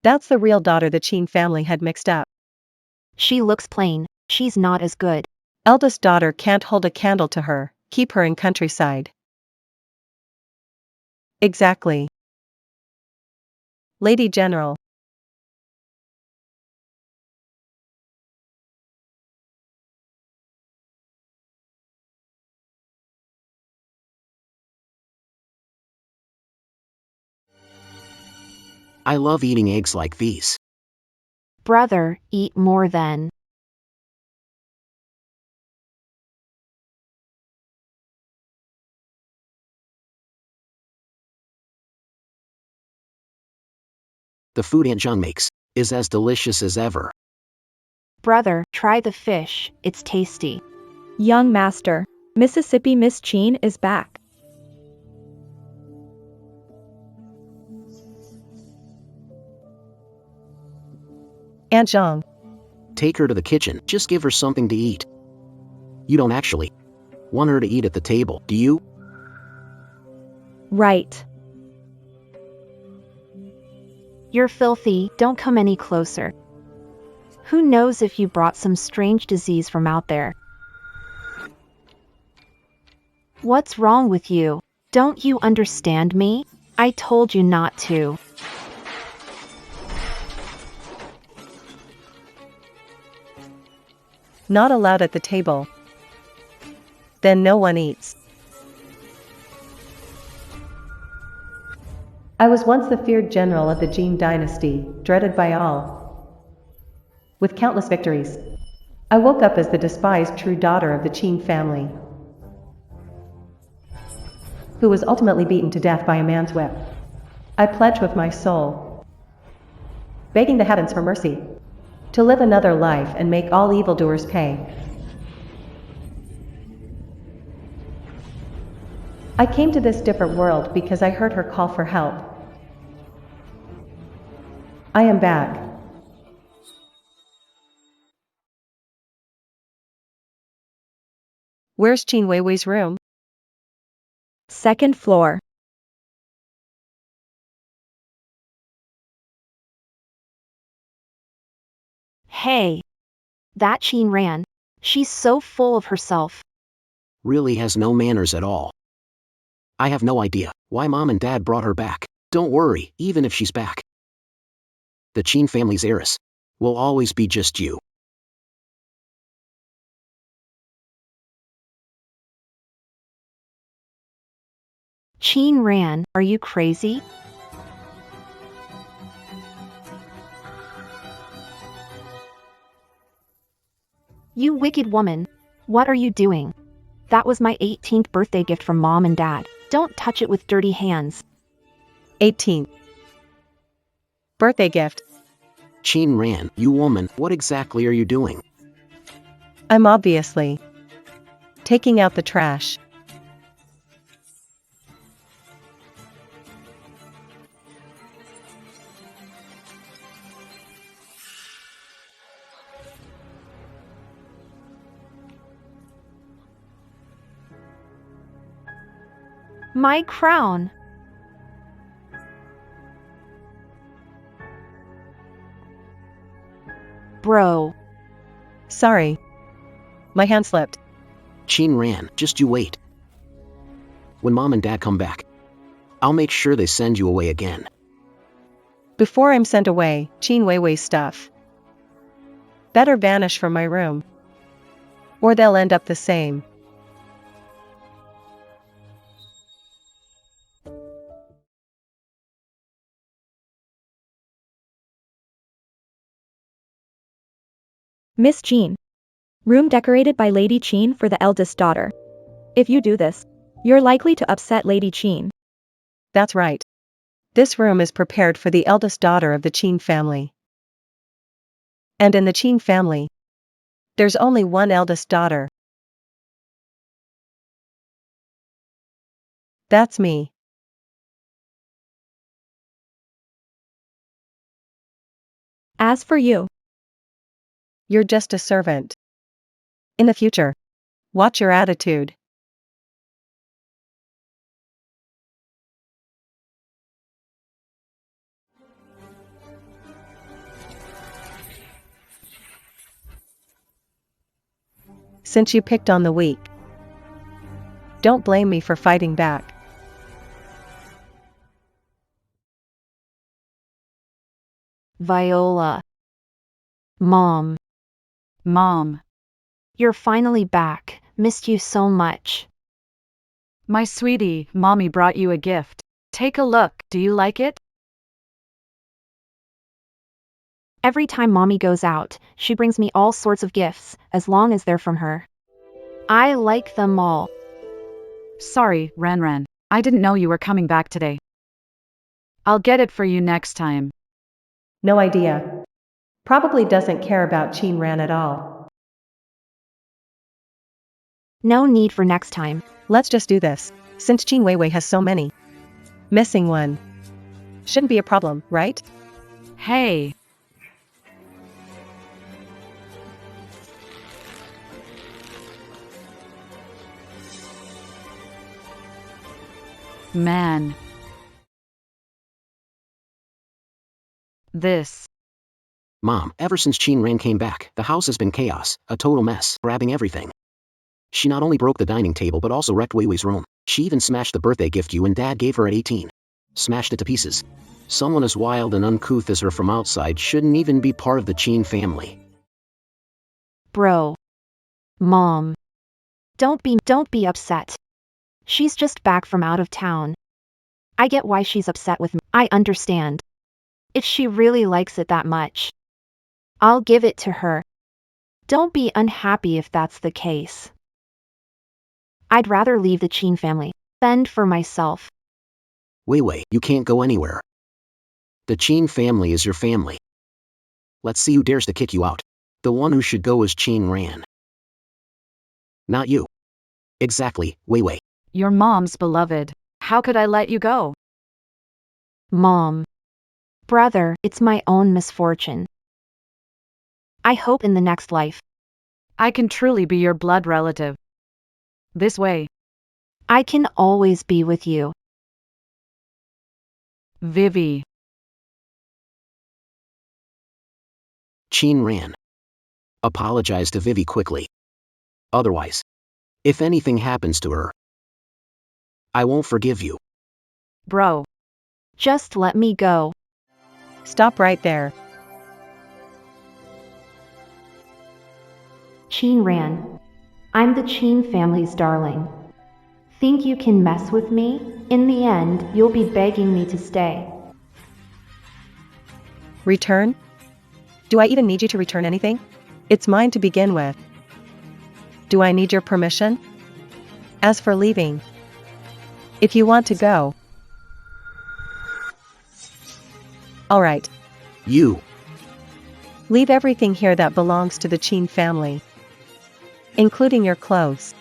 That's the real daughter the Qin family had mixed up. She looks plain, she's not as good. Eldest daughter can't hold a candle to her, keep her in countryside. Exactly. Lady General. I love eating eggs like these. Brother, eat more then. The food Aunt Zhang makes is as delicious as ever. Brother, try the fish, it's tasty. Young master, Mississippi Miss Qin is back. Aunt Zhang. Take her to the kitchen, just give her something to eat. You don't actually want her to eat at the table, do you? Right. You're filthy, don't come any closer. Who knows if you brought some strange disease from out there? What's wrong with you? Don't you understand me? I told you not to. Not allowed at the table. Then no one eats. I was once the feared general of the Jin dynasty, dreaded by all. With countless victories. I woke up as the despised true daughter of the Qin family, who was ultimately beaten to death by a man's whip. I pledge with my soul, begging the heavens for mercy, to live another life and make all evildoers pay. I came to this different world because I heard her call for help. I am back. Where's Qin Weiwei's room? Second floor. Hey! That Qin ran. She's so full of herself. Really has no manners at all. I have no idea why Mom and Dad brought her back. Don't worry, even if she's back. The Qin family's heiress will always be just you. Qin ran, are you crazy? You wicked woman. What are you doing? That was my 18th birthday gift from Mom and Dad. Don't touch it with dirty hands. 18th. Birthday gift. Qin ran, you woman, what exactly are you doing? I'm obviously taking out the trash. My crown. Bro. Sorry. My hand slipped. Qin ran, just you wait. When Mom and Dad come back, I'll make sure they send you away again. Before I'm sent away, Qin Weiwei's stuff better vanish from my room, or they'll end up the same. Miss Qin. Room decorated by Lady Qin for the eldest daughter. If you do this, you're likely to upset Lady Qin. That's right. This room is prepared for the eldest daughter of the Qin family. And in the Qin family, there's only one eldest daughter. That's me. As for you, You're just a servant. In the future, watch your attitude. since you picked on the weak. Don't blame me for fighting back. Viola. Mom. Mom. You're finally back. Missed you so much. My sweetie, Mommy brought you a gift. Take a look. Do you like it? Every time Mommy goes out, she brings me all sorts of gifts, as long as they're from her. I like them all. Sorry, Ran. I didn't know you were coming back today. I'll get it for you next time. No idea. Probably doesn't care about Ran at all. No need for next time. Let's just do this, since Weiwei has so many. Missing one shouldn't be a problem, right? Hey. Man. This. Mom, ever since Ran came back, the house has been chaos, a total mess, grabbing everything. She not only broke the dining table but also wrecked Weiwei's room. She even smashed the birthday gift you and Dad gave her at 18. Smashed it to pieces. Someone as wild and uncouth as her from outside shouldn't even be part of the Qin family. Bro. Mom. Don't be upset. She's just back from out of town. I get why she's upset with me. I understand. If she really likes it that much, I'll give it to her. Don't be unhappy if that's the case. I'd rather leave the Qin family. Fend for myself. Weiwei, you can't go anywhere. The Qin family is your family. Let's see who dares to kick you out. The one who should go is Ran. Not you. Exactly, Weiwei. Your mom's beloved. How could I let you go? Mom. Brother, it's my own misfortune. I hope in the next life I can truly be your blood relative. This way. I can always be with you. Vivi. Ran. Apologize to Vivi quickly. Otherwise, if anything happens to her, I won't forgive you. Bro. Just let me go. Stop right there. Ran. I'm the Qin family's darling. Think you can mess with me? In the end, you'll be begging me to stay. Return? Do I even need you to return anything? It's mine to begin with. Do I need your permission? As for leaving, if you want to go. All right. You. Leave everything here that belongs to the Qin family, including your clothes.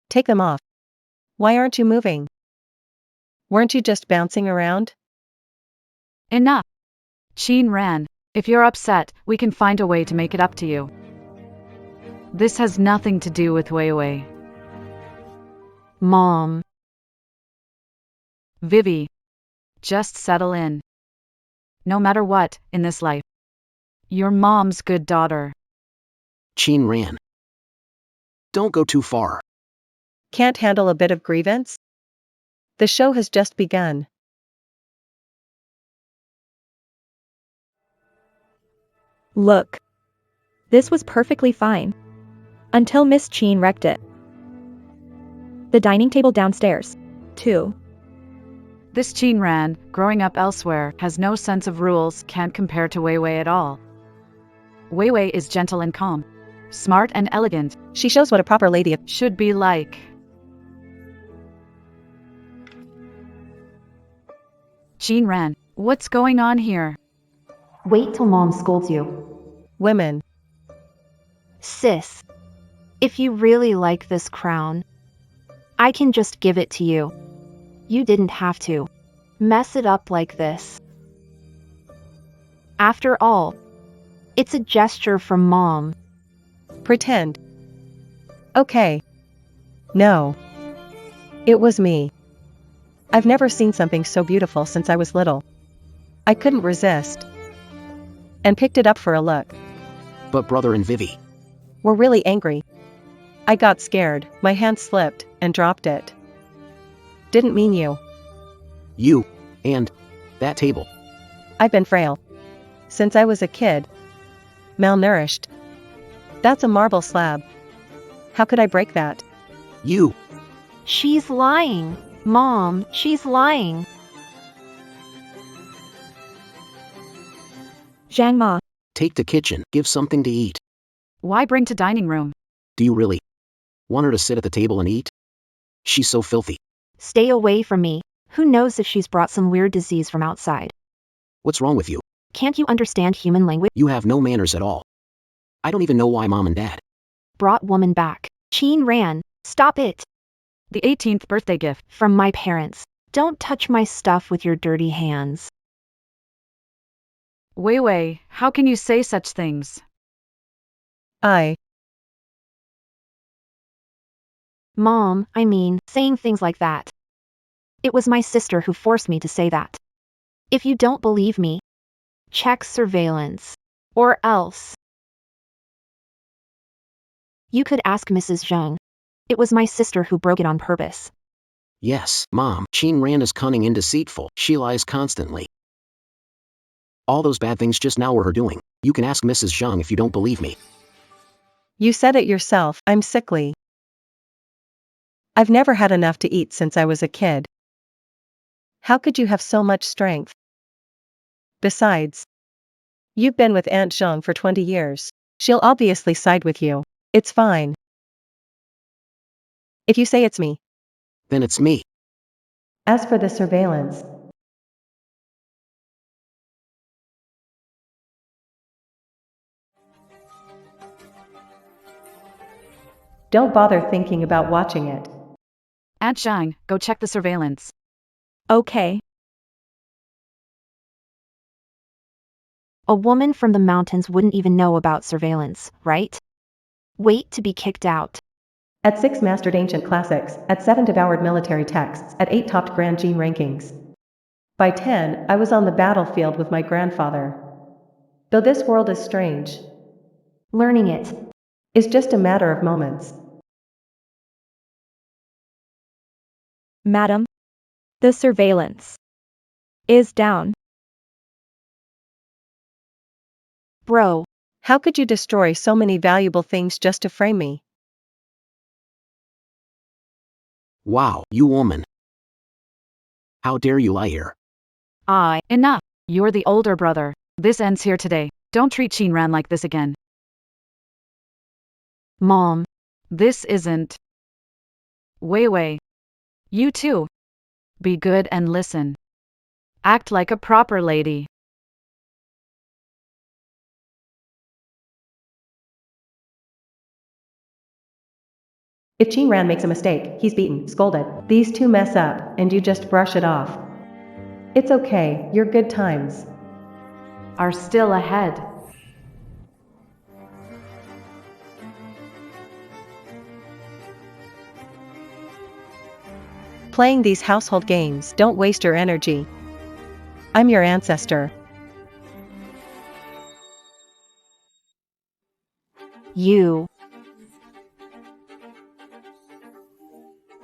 Take them off. Why aren't you moving? Weren't you just bouncing around? Enough. Ran, if you're upset, we can find a way to make it up to you. This has nothing to do with Weiwei. Mom. Vivi. Just settle in. No matter what, in this life, your mom's good daughter. Ran. Don't go too far. Can't handle a bit of grievance? The show has just begun. Look. This was perfectly fine. Until Miss Qin wrecked it. The dining table downstairs, too. This Ran, growing up elsewhere, has no sense of rules, can't compare to Weiwei at all. Weiwei is gentle and calm, smart and elegant. She shows what a proper lady Should be like. Ran, what's going on here? Wait till Mom scolds you. women. Sis. If you really like this crown, I can just give it to you. You didn't have to mess it up like this. After all, it's a gesture from Mom. Pretend. Okay. No. It was me. I've never seen something so beautiful since I was little. I couldn't resist. And picked it up for a look. But brother and Vivi. were really angry. I got scared, my hand slipped, and dropped it. Didn't mean you. You. And that table. I've been frail. Since I was a kid. Malnourished. That's a marble slab. How could I break that? You. She's lying. Mom, she's lying. Zhang Ma. Take to kitchen, give something to eat. Why bring to dining room? Do you really want her to sit at the table and eat? She's so filthy. Stay away from me. Who knows if she's brought some weird disease from outside? What's wrong with you? Can't you understand human language? You have no manners at all. I don't even know why Mom and Dad. Brought woman back. Qin Ran, stop it. The 18th birthday gift. From my parents. Don't touch my stuff with your dirty hands. Weiwei, how can you say such things? Mom, I mean, saying things like that. It was my sister who forced me to say that. If you don't believe me, check surveillance. Or else. You could ask Mrs. Zheng. It was my sister who broke it on purpose. Yes, Mom. Qin Ran is cunning and deceitful. She lies constantly. All those bad things just now were her doing. You can ask Mrs. Zheng if you don't believe me. You said it yourself, I'm sickly. I've never had enough to eat since I was a kid. How could you have so much strength? Besides, you've been with Aunt Zheng for 20 years. She'll obviously side with you. It's fine. If you say it's me. Then it's me. As for the surveillance, don't bother thinking about watching it. Aunt Zhang, go check the surveillance. Okay. A woman from the mountains wouldn't even know about surveillance, right? Wait to be kicked out. At 6 mastered ancient classics, at 7 devoured military texts, at 8 topped grand gene rankings. By 10, I was on the battlefield with my grandfather. Though this world is strange, Learning it. is just a matter of moments. Madam. The surveillance is down. Bro. How could you destroy so many valuable things just to frame me? Wow, you woman. How dare you lie here? Enough. You're the older brother. This ends here today. Don't treat Qin Ran like this again. Mom. This isn't. Weiwei. You too. Be good and listen. Act like a proper lady. If Qin Ran makes a mistake, he's beaten, scolded. These two mess up, and you just brush it off. It's okay, your good times Are still ahead. Playing these household games, don't waste your energy. I'm your ancestor. You.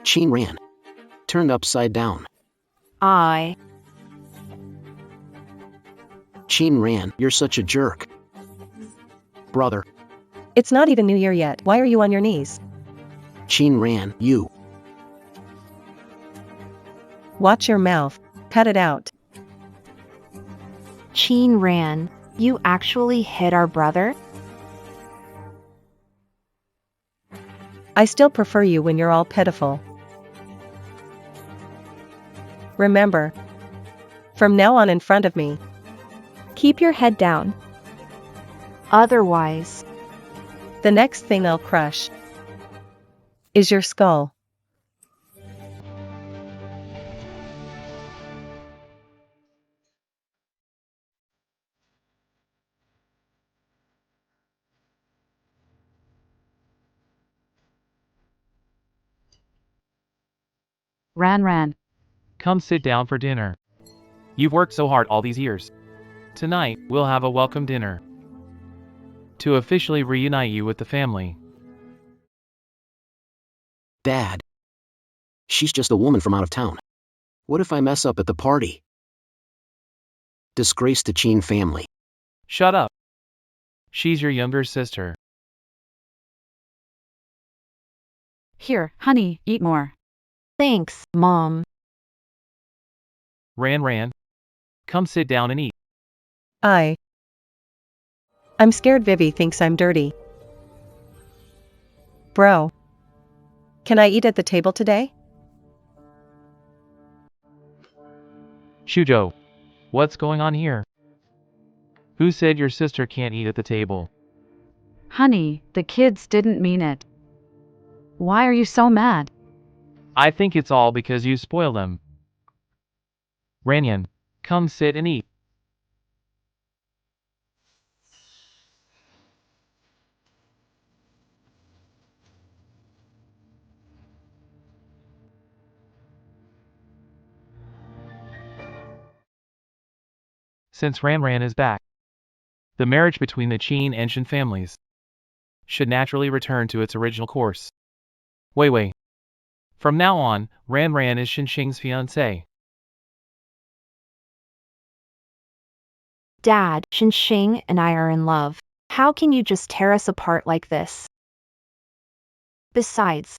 Qin Ran. Turned upside down. Qin Ran, you're such a jerk. Brother. It's not even New Year yet, why are you on your knees? Qin Ran, you. Watch your mouth, cut it out. Qin Ran, you actually hit our brother? I still prefer you when you're all pitiful. Remember. From now on in front of me. Keep your head down. Otherwise. The next thing I'll crush is your skull. Ran. Come sit down for dinner. You've worked so hard all these years. Tonight, we'll have a welcome dinner. to officially reunite you with the family. Dad. She's just a woman from out of town. What if I mess up at the party? Disgrace the Chin family. Shut up. She's your younger sister. Here, honey, eat more. Thanks, Mom. Ran, come sit down and eat. I'm scared Vivi thinks I'm dirty. Bro. Can I eat at the table today? Shujo. What's going on here? Who said your sister can't eat at the table? Honey, the kids didn't mean it. Why are you so mad? I think it's all because you spoil them. Ranyan, come sit and eat. Since Ran is back, the marriage between the Chin and Shin families should naturally return to its original course. Weiwei. From now on, Ran is Shin's fiancé. Dad, Xing and I are in love. How can you just tear us apart like this? Besides,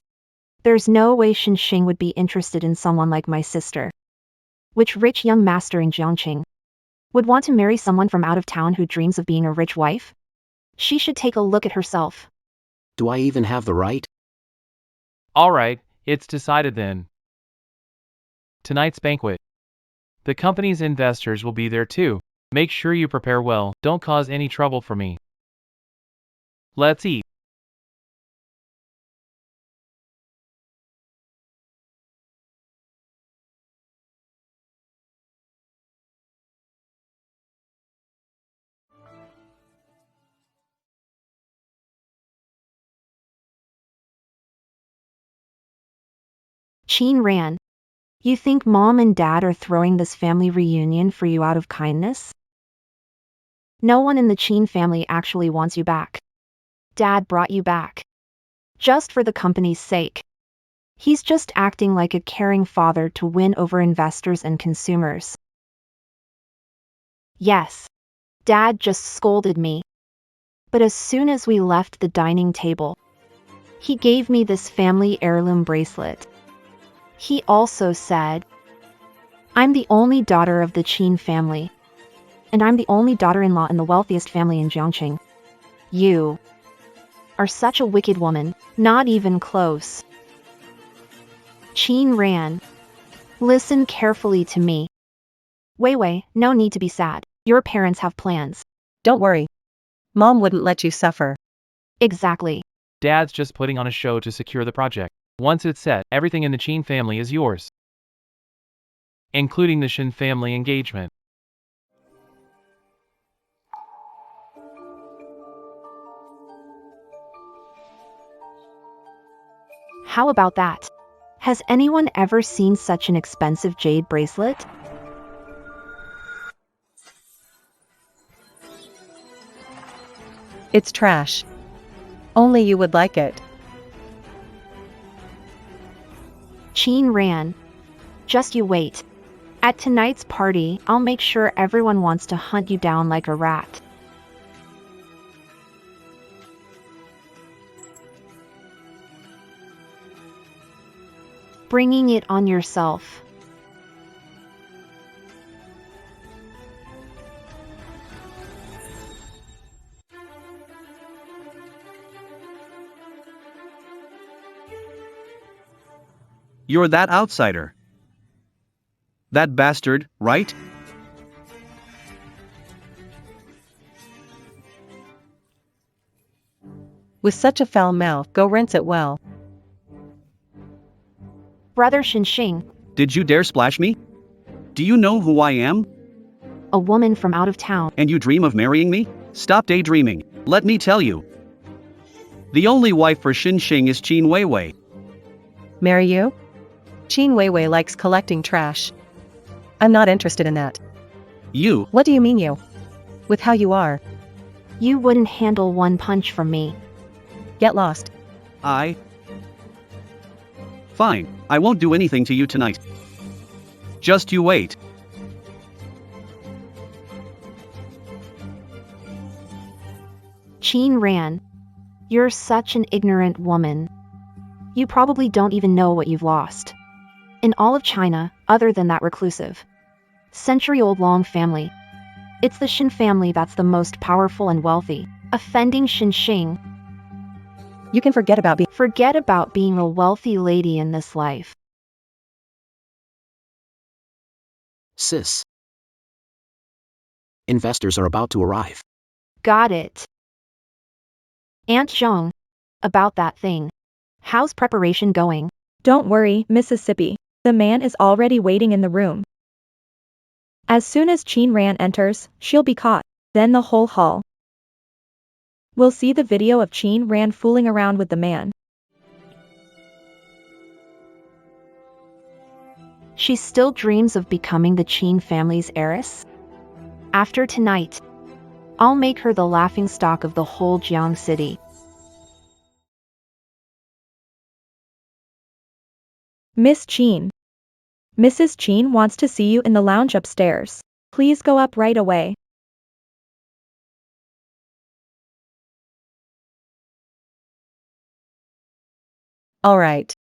there's no way Xing would be interested in someone like my sister. Which rich young master in Jiangqing would want to marry someone from out of town who dreams of being a rich wife? She should take a look at herself. Do I even have the right? Alright, it's decided then. Tonight's banquet. The company's investors will be there too. Make sure you prepare well, don't cause any trouble for me. Let's eat. Chin Ran, you think Mom and Dad are throwing this family reunion for you out of kindness? No one in the Chin family actually wants you back. Dad brought you back just for the company's sake. He's just acting like a caring father to win over investors and consumers. Yes, Dad just scolded me. But as soon as we left the dining table, he gave me this family heirloom bracelet. He also said, I'm the only daughter of the Chin family, and I'm the only daughter-in-law in the wealthiest family in Jiangqing. You are such a wicked woman, not even close. Chin Ran, listen carefully to me. Weiwei, no need to be sad. Your parents have plans. Don't worry. Mom wouldn't let you suffer. Exactly. Dad's just putting on a show to secure the project. Once it's set, everything in the Chin family is yours, including the Shin family engagement. How about that? Has anyone ever seen such an expensive jade bracelet? It's trash. Only you would like it. Chin Ran, just you wait. At tonight's party, I'll make sure everyone wants to hunt you down like a rat. Bringing it on yourself. You're that outsider. That bastard, right? With such a foul mouth, go rinse it well. Brother Xing, Did you dare splash me? Do you know who I am? a woman from out of town. And you dream of marrying me? Stop daydreaming. Let me tell you. The only wife for Xing is Chin Weiwei. Marry you? Chin Weiwei likes collecting trash. I'm not interested in that. You, What do you mean you? With how you are. You wouldn't handle one punch from me. Get lost. Fine, I won't do anything to you tonight. Just you wait. Qin ran. You're such an ignorant woman. You probably don't even know what you've lost. In all of China, other than that reclusive, century-old long family, it's the Shin family that's the most powerful and wealthy. Offending Xing. You can forget about being a wealthy lady in this life. Sis. Investors are about to arrive. Got it. Aunt Zhong. About that thing. How's preparation going? Don't worry, Mississippi. The man is already waiting in the room. As soon as Qin Ran enters, she'll be caught. Then the whole hall will see the video of Qin Ran fooling around with the man. She still dreams of becoming the Qin family's heiress? After tonight, I'll make her the laughingstock of the whole Jiang city. Miss Qin. Mrs. Qin wants to see you in the lounge upstairs. Please go up right away. All right.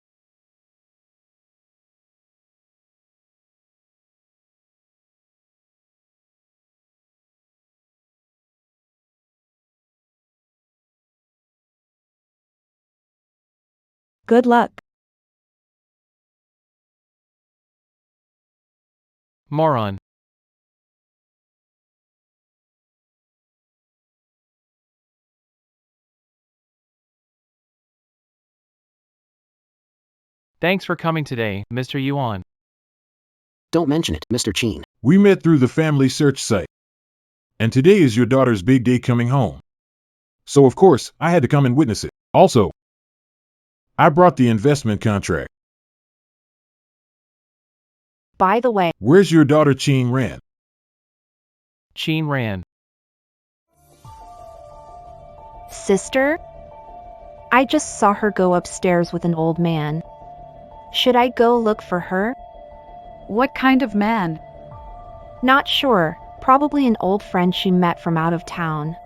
Good luck. Moron. Thanks for coming today, Mr. Yuan. Don't mention it, Mr. Chin. We met through the family search site. And today is your daughter's big day coming home. So of course, I had to come and witness it. Also, I brought the investment contract. By the way, Where's your daughter Qin Ran? Qin ran. sister? I just saw her go upstairs with an old man. Should I go look for her? What kind of man? Not sure. Probably an old friend she met from out of town.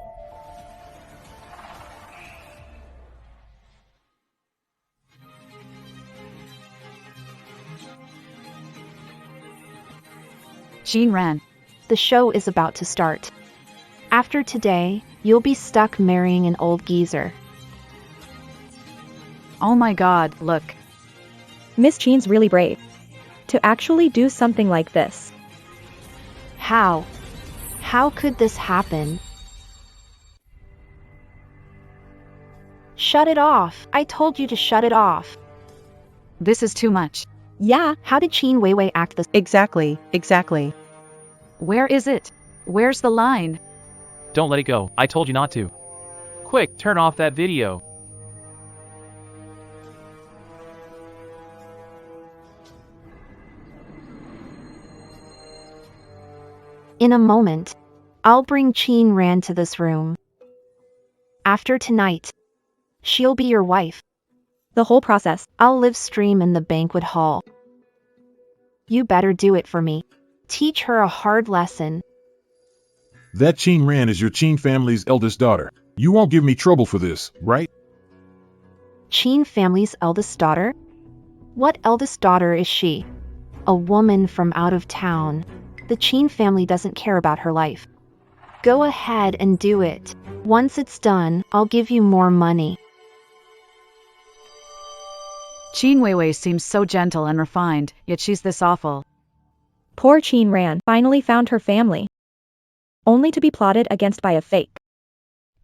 Jean ran. The show is about to start. After today, you'll be stuck marrying an old geezer. Oh my god, look. Miss Qin's really brave. To actually do something like this. How? How could this happen? Shut it off. I told you to shut it off. This is too much. Yeah, How did Qin Weiwei act this? Exactly. Where is it? Where's the line? Don't let it go. I told you not to. Quick, turn off that video. In a moment, I'll bring Qin Ran to this room. After tonight, she'll be your wife. the whole process. I'll live stream in the banquet hall. You better do it for me. Teach her a hard lesson. That Qin Ran is your Qin family's eldest daughter. You won't give me trouble for this, right? Qin family's eldest daughter? What eldest daughter is she? A woman from out of town. The Qin family doesn't care about her life. Go ahead and do it. Once it's done, I'll give you more money. Qin Weiwei seems so gentle and refined, yet she's this awful. Poor Qin Ran finally found her family. Only to be plotted against by a fake.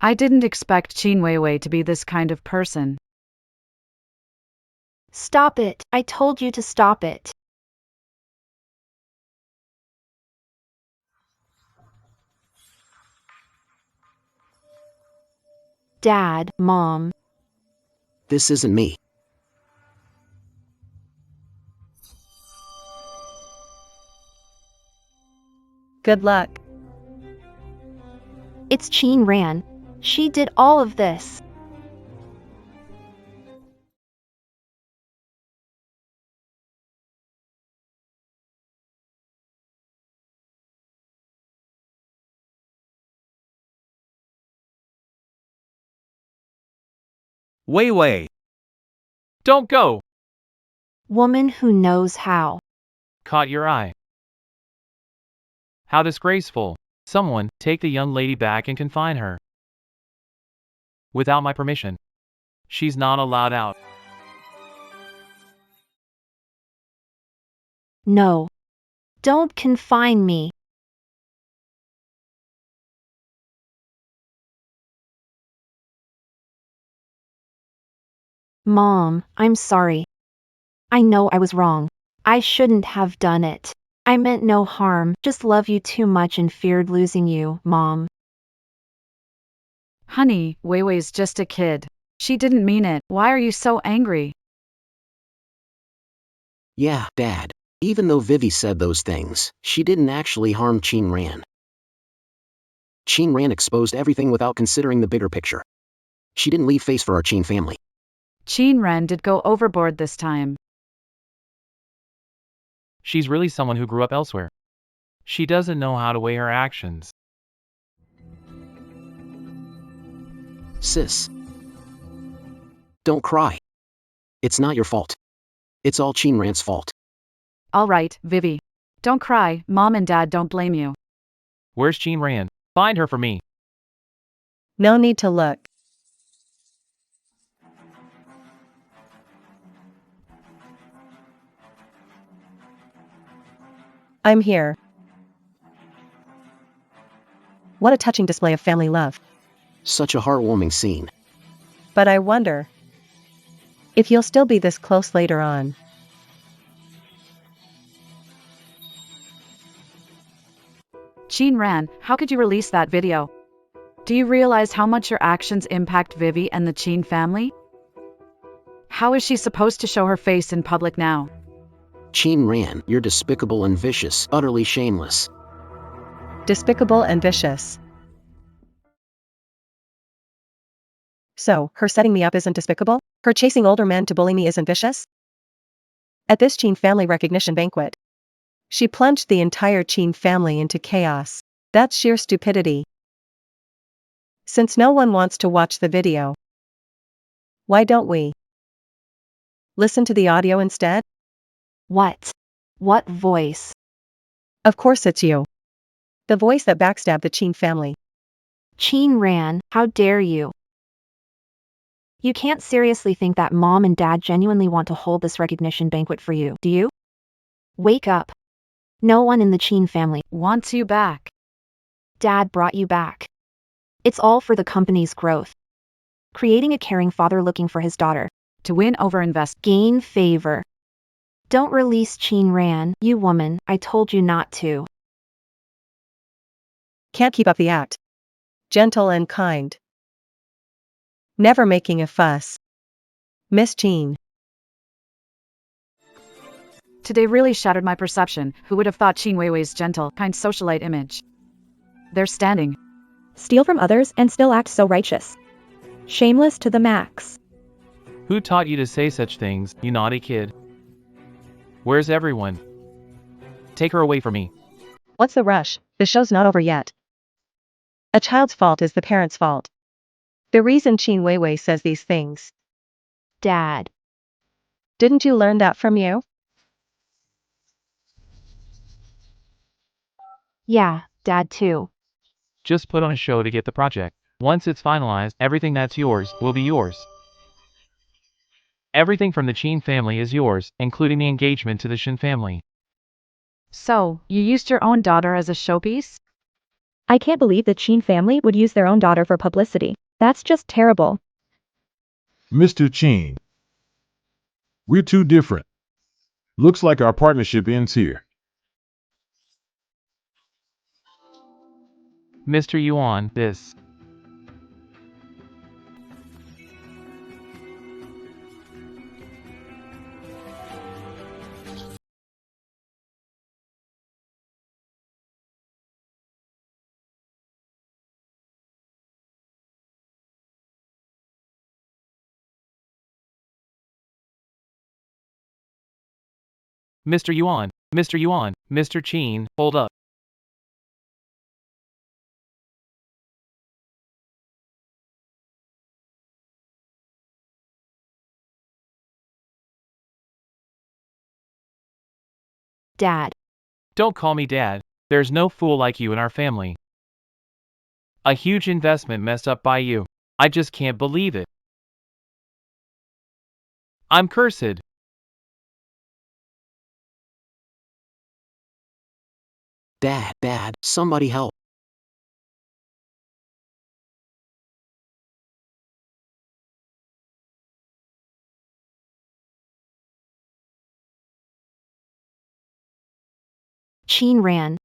I didn't expect Qin Weiwei to be this kind of person. Stop it. I told you to stop it. Dad, Mom. This isn't me. Good luck. It's Qin Ran. She did all of this. Weiwei. Don't go! Woman who knows how. Caught your eye. How disgraceful. Someone, take the young lady back and confine her. Without my permission. She's not allowed out. No. Don't confine me. Mom, I'm sorry. I know I was wrong. I shouldn't have done it. I meant no harm, just love you too much and feared losing you, Mom. Honey, Weiwei's just a kid. She didn't mean it. Why are you so angry? Yeah, Dad. Even though Vivi said those things, she didn't actually harm Ran. Ran exposed everything without considering the bigger picture. She didn't leave face for our Chin family. Ran did go overboard this time. She's really someone who grew up elsewhere. She doesn't know how to weigh her actions. Sis. Don't cry. It's not your fault. It's all Ran's fault. All right, Vivi. Don't cry, Mom and Dad don't blame you. Where's Ran? Find her for me. No need to look. I'm here. What a touching display of family love. Such a heartwarming scene. But I wonder if you'll still be this close later on. Ran, how could you release that video? Do you realize how much your actions impact Vivi and the Chin family? How is she supposed to show her face in public now? Ran, you're despicable and vicious, utterly shameless. Despicable and vicious. So, her setting me up isn't despicable? Her chasing older men to bully me isn't vicious? At this Chin family recognition banquet, she plunged the entire Chin family into chaos. That's sheer stupidity. Since no one wants to watch the video, why don't we listen to the audio instead? What? What voice? Of course it's you. The voice that backstabbed the Chin family. Ran, how dare you? You can't seriously think that Mom and Dad genuinely want to hold this recognition banquet for you, do you? Wake up. No one in the Chin family wants you back. Dad brought you back. It's all for the company's growth. Creating a caring father looking for his daughter. To win over gain favor. Don't release Ran, you woman, I told you not to. Can't keep up the act. Gentle and kind. Never making a fuss. Miss Chin. Today really shattered my perception. Who would have thought Weiwei's gentle, kind socialite image? They're standing. Steal from others and still act so righteous. Shameless to the max. Who taught you to say such things, you naughty kid? Where's everyone? Take her away from me. What's the rush? The show's not over yet. A child's fault is the parent's fault. The reason Weiwei says these things. Dad. Didn't you learn that from you? Yeah, Dad too. Just put on a show to get the project. Once it's finalized, everything that's yours will be yours. Everything from the Chin family is yours, including the engagement to the Shin family. So, you used your own daughter as a showpiece? I can't believe the Chin family would use their own daughter for publicity. That's just terrible. Mr. Chin. We're too different. Looks like our partnership ends here. Mr. Yuan, this Mr. Yuan, Mr. Yuan, Mr. Qin, hold up. Dad. Don't call me Dad. There's no fool like you in our family. A huge investment messed up by you. I just can't believe it. I'm cursed. Dad, somebody help. Qin ran.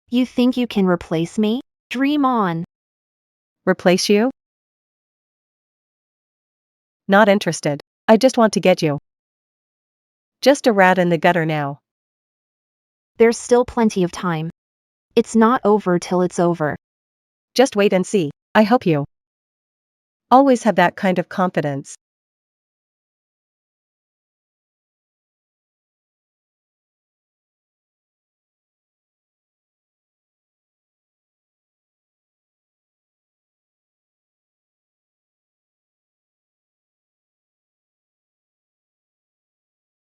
You think you can replace me? Dream on. Replace you? Not interested. I just want to get you. Just a rat in the gutter now. There's still plenty of time. It's not over till it's over. Just wait and see. I hope you always have that kind of confidence.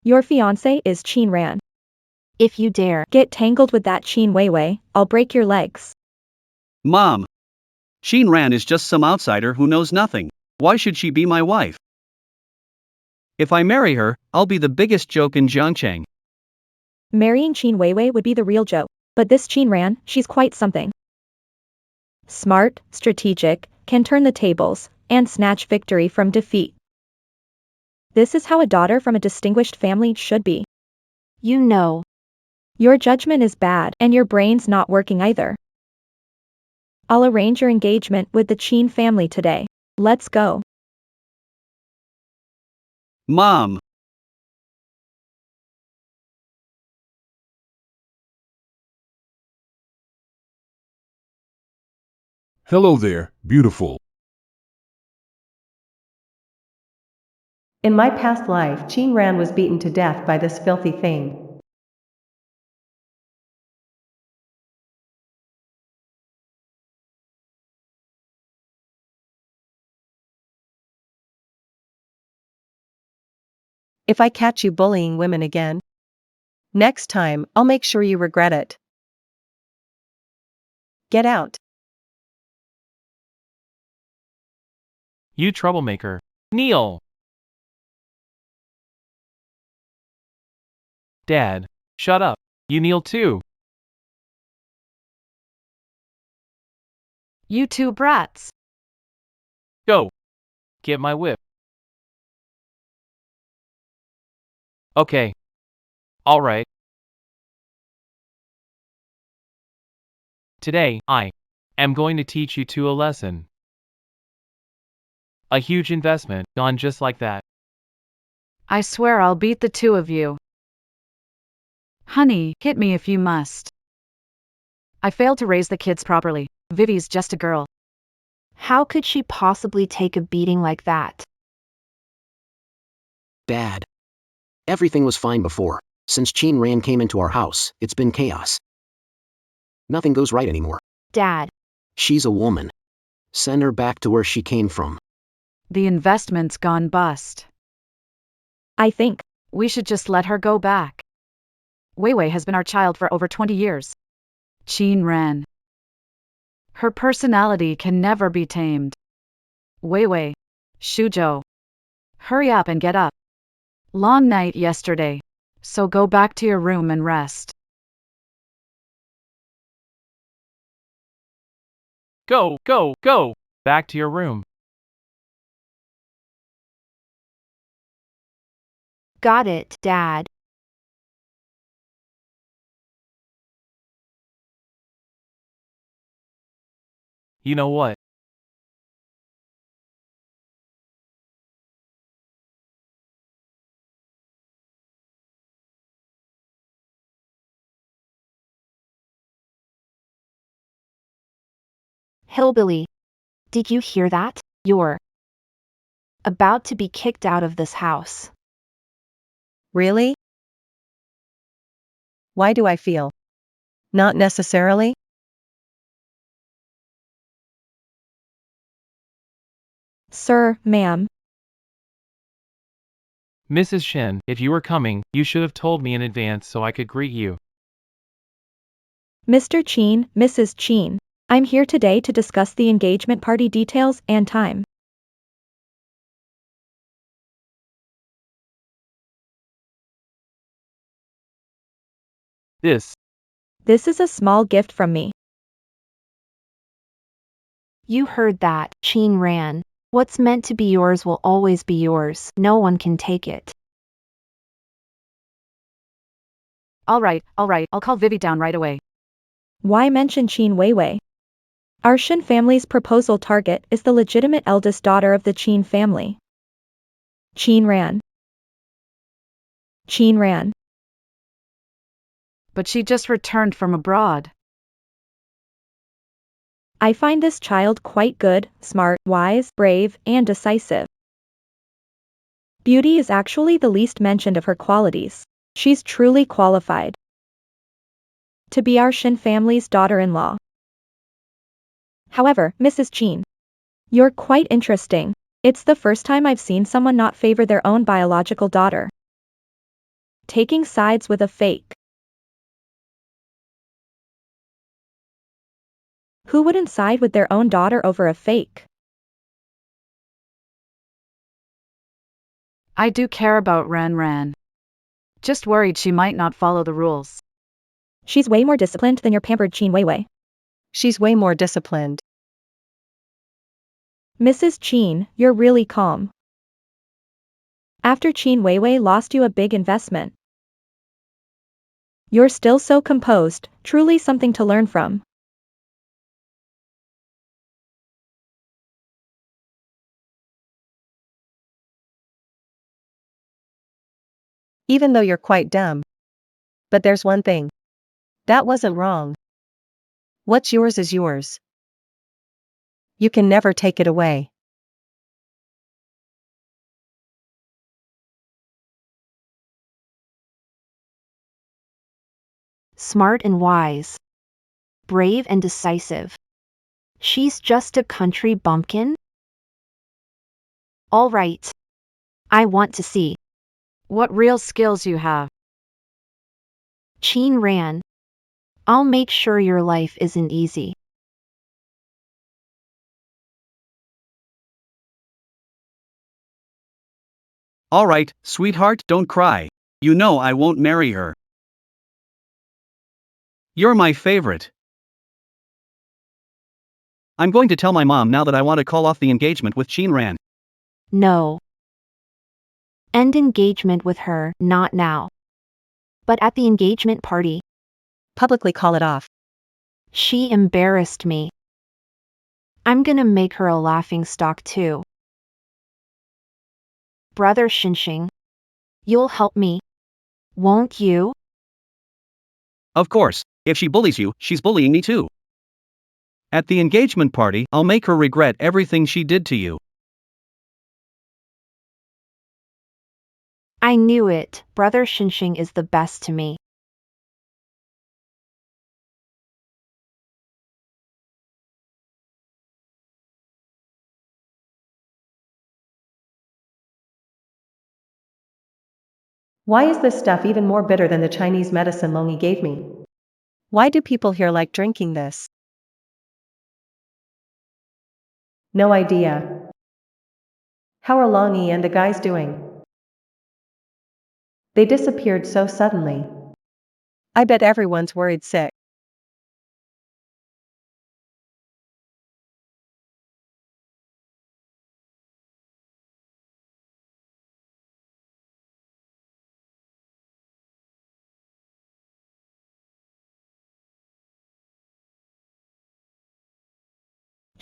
Your fiancé is Qin Ran. If you dare, Get tangled with that Qin Weiwei, I'll break your legs. Mom. Sheen Ran is just some outsider who knows nothing. Why should she be my wife? If I marry her, I'll be the biggest joke in Jiangcheng. Marrying Qin Weiwei would be the real joke. But this Qin Ran, she's quite something. Smart, strategic, can turn the tables, and snatch victory from defeat. This is how a daughter from a distinguished family should be. you know. Your judgment is bad, and your brain's not working either. I'll arrange your engagement with the Qin family today. Let's go. Mom. Hello there, beautiful. In my past life, Qin Ran was beaten to death by this filthy thing. If I catch you bullying women again, next time, I'll make sure you regret it. Get out. You troublemaker. Kneel. Dad, shut up. You kneel too. You two brats. Go. Get my whip. Okay. All right. Today, I am going to teach you two a lesson. A huge investment, gone just like that. I swear I'll beat the two of you. Honey, hit me if you must. I failed to raise the kids properly. Vivi's just a girl. How could she possibly take a beating like that? Dad. Everything was fine before. Since Qin Ran came into our house, it's been chaos. Nothing goes right anymore. Dad. She's a woman. Send her back to where she came from. The investment's gone bust. I think. We should just let her go back. Weiwei has been our child for over 20 years. Qin Ran. Her personality can never be tamed. Weiwei. Shuzhou. Hurry up and get up. Long night yesterday. So go back to your room and rest. Go, go, go! Back to your room. Got it, Dad. You know what? Hillbilly. Did you hear that? You're about to be kicked out of this house. Really? Why do I feel? Not necessarily. Sir, ma'am. Mrs. Shen, if you were coming, you should have told me in advance so I could greet you. Mr. Cheen, Mrs. Cheen. I'm here today to discuss the engagement party details and time. This This is a small gift from me. You heard that, Cheen Ran. What's meant to be yours will always be yours. No one can take it. All right, I'll call Vivi down right away. Why mention Cheen Weiwei? Our Shen family's proposal target is the legitimate eldest daughter of the Cheen family. Cheen Ran. Cheen Ran. But she just returned from abroad. I find this child quite good, smart, wise, brave, and decisive. Beauty is actually the least mentioned of her qualities. She's truly qualified to be our Shen family's daughter-in-law. However, Mrs. Cheen, you're quite interesting. It's the first time I've seen someone not favor their own biological daughter. Taking sides with a fake. Who wouldn't side with their own daughter over a fake? I do care about Ran. Just worried she might not follow the rules. She's way more disciplined than your pampered Cheen Weiwei. She's way more disciplined. Mrs. Cheen, you're really calm. After Cheen Weiwei lost you a big investment. You're still so composed, truly something to learn from. Even though you're quite dumb. But there's one thing. That wasn't wrong. What's yours is yours. You can never take it away. Smart and wise. Brave and decisive. She's just a country bumpkin? All right. I want to see. What real skills you have. Cheen Ran. I'll make sure your life isn't easy. All right, sweetheart, don't cry. You know I won't marry her. You're my favorite. I'm going to tell my mom now that I want to call off the engagement with Cheen Ran. No. End engagement with her, not now. But at the engagement party. Publicly call it off. She embarrassed me. I'm gonna make her a laughingstock too. Brother Xinxing. You'll help me. Won't you? Of course, if she bullies you, she's bullying me too. At the engagement party, I'll make her regret everything she did to you. I knew it. Brother Xinxing is the best to me. Why is this stuff even more bitter than the Chinese medicine Longi gave me? Why do people here like drinking this? No idea. How are Longi and the guys doing? They disappeared so suddenly. I bet everyone's worried sick.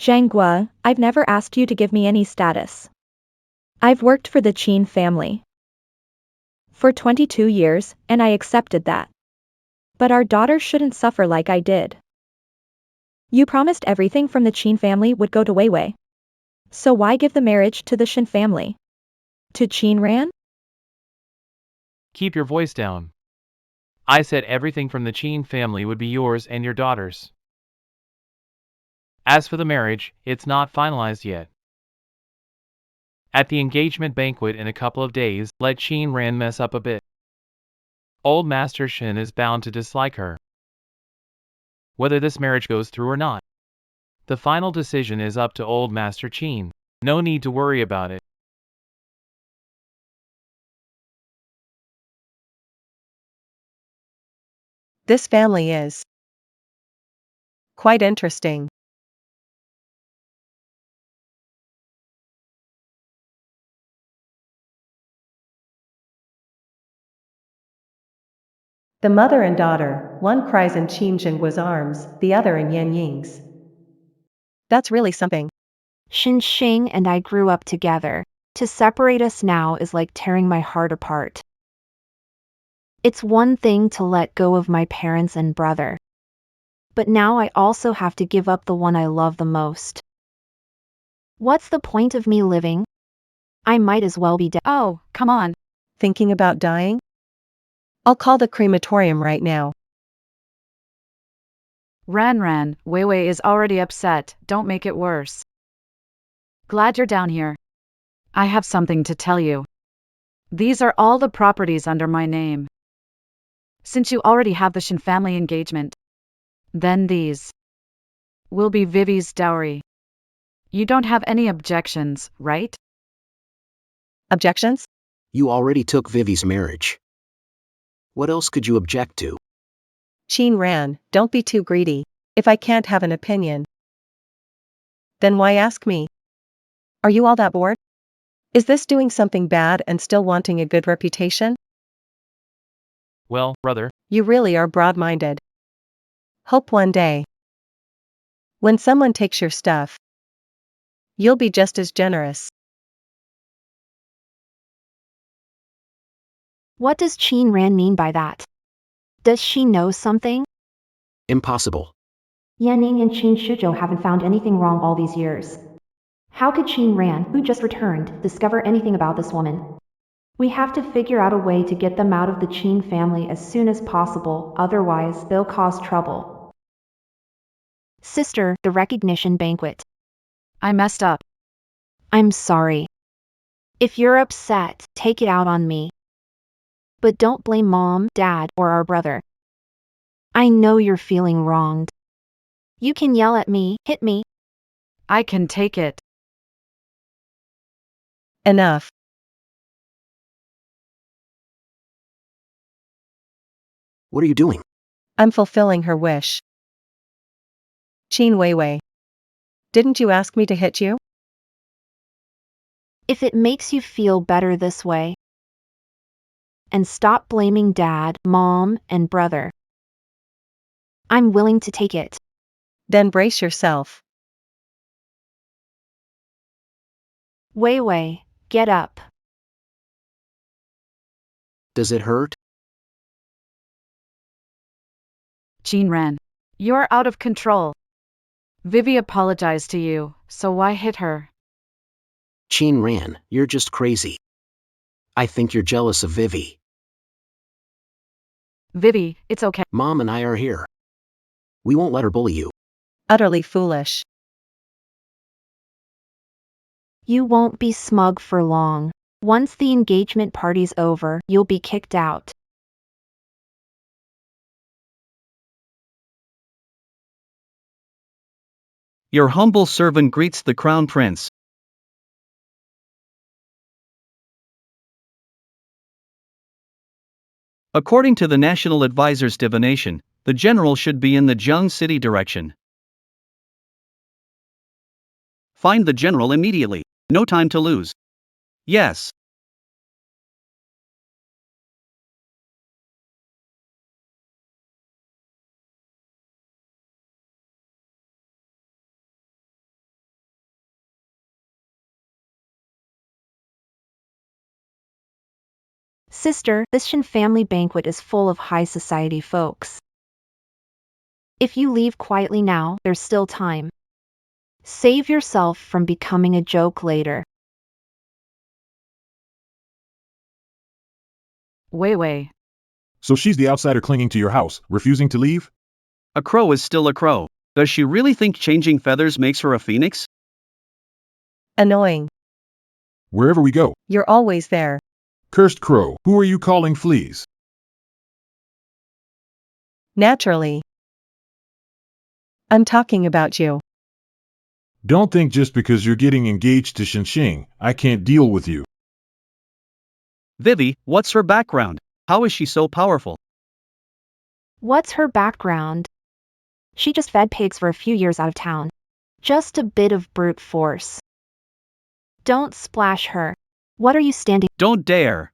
Zhanggua, I've never asked you to give me any status. I've worked for the Cheen family for 22 years, and I accepted that. But our daughter shouldn't suffer like I did. You promised everything from the Cheen family would go to Weiwei. So why give the marriage to the Shen family? To Cheen Ran? Keep your voice down. I said everything from the Qin family would be yours and your daughter's. As for the marriage, it's not finalized yet. At the engagement banquet in a couple of days, let Qin Ran mess up a bit. Old Master Shin is bound to dislike her. Whether this marriage goes through or not, the final decision is up to Old Master Qin. No need to worry about it. This family is quite interesting. The mother and daughter, one cries in Qin Zhengguo's arms, the other in Yan Ying's. That's really something. Xin Xing and I grew up together. To separate us now is like tearing my heart apart. It's one thing to let go of my parents and brother. But now I also have to give up the one I love the most. What's the point of me living? I might as well be dead. Oh, come on. Thinking about dying? I'll call the crematorium right now. Ran, Weiwei is already upset, don't make it worse. Glad you're down here. I have something to tell you. These are all the properties under my name. Since you already have the Shin family engagement, then these will be Vivi's dowry. You don't have any objections, right? Objections? You already took Vivi's marriage. What else could you object to? Qin Ran, don't be too greedy. If I can't have an opinion, then why ask me? Are you all that bored? Is this doing something bad and still wanting a good reputation? Well, brother, You really are broad-minded. Hope one day, when someone takes your stuff, you'll be just as generous. What does Qin Ran mean by that? Does she know something? Impossible. Yan Ying and Qin Shizhou haven't found anything wrong all these years. How could Qin Ran, who just returned, discover anything about this woman? We have to figure out a way to get them out of the Qin family as soon as possible, otherwise they'll cause trouble. Sister, the recognition banquet. I messed up. I'm sorry. If you're upset, take it out on me. But don't blame Mom, Dad, or our brother. I know you're feeling wronged. You can yell at me, hit me. I can take it. Enough. What are you doing? I'm fulfilling her wish. Qin Weiwei. Didn't you ask me to hit you? If it makes you feel better this way. And stop blaming Dad, Mom, and brother. I'm willing to take it. Then brace yourself. Weiwei, get up. Does it hurt? Qin Ran, you're out of control. Vivi apologized to you, so why hit her? Qin Ran, you're just crazy. I think you're jealous of Vivi. Vivi, it's okay. Mom and I are here. We won't let her bully you. Utterly foolish. You won't be smug for long. Once the engagement party's over, you'll be kicked out. Your humble servant greets the crown prince. According to the National Advisor's divination, the general should be in the Zheng City direction. Find the general immediately. No time to lose. Yes. Sister, this Shin family banquet is full of high society folks. If you leave quietly now, there's still time. Save yourself from becoming a joke later. Weiwei. So she's the outsider clinging to your house, refusing to leave? A crow is still a crow. Does she really think changing feathers makes her a phoenix? Annoying. Wherever we go. You're always there. Cursed crow, who are you calling fleas? Naturally. I'm talking about you. Don't think just because you're getting engaged to Xinxing, I can't deal with you. Vivi, what's her background? How is she so powerful? What's her background? She just fed pigs for a few years out of town. Just a bit of brute force. Don't splash her. What are you standing? Don't dare.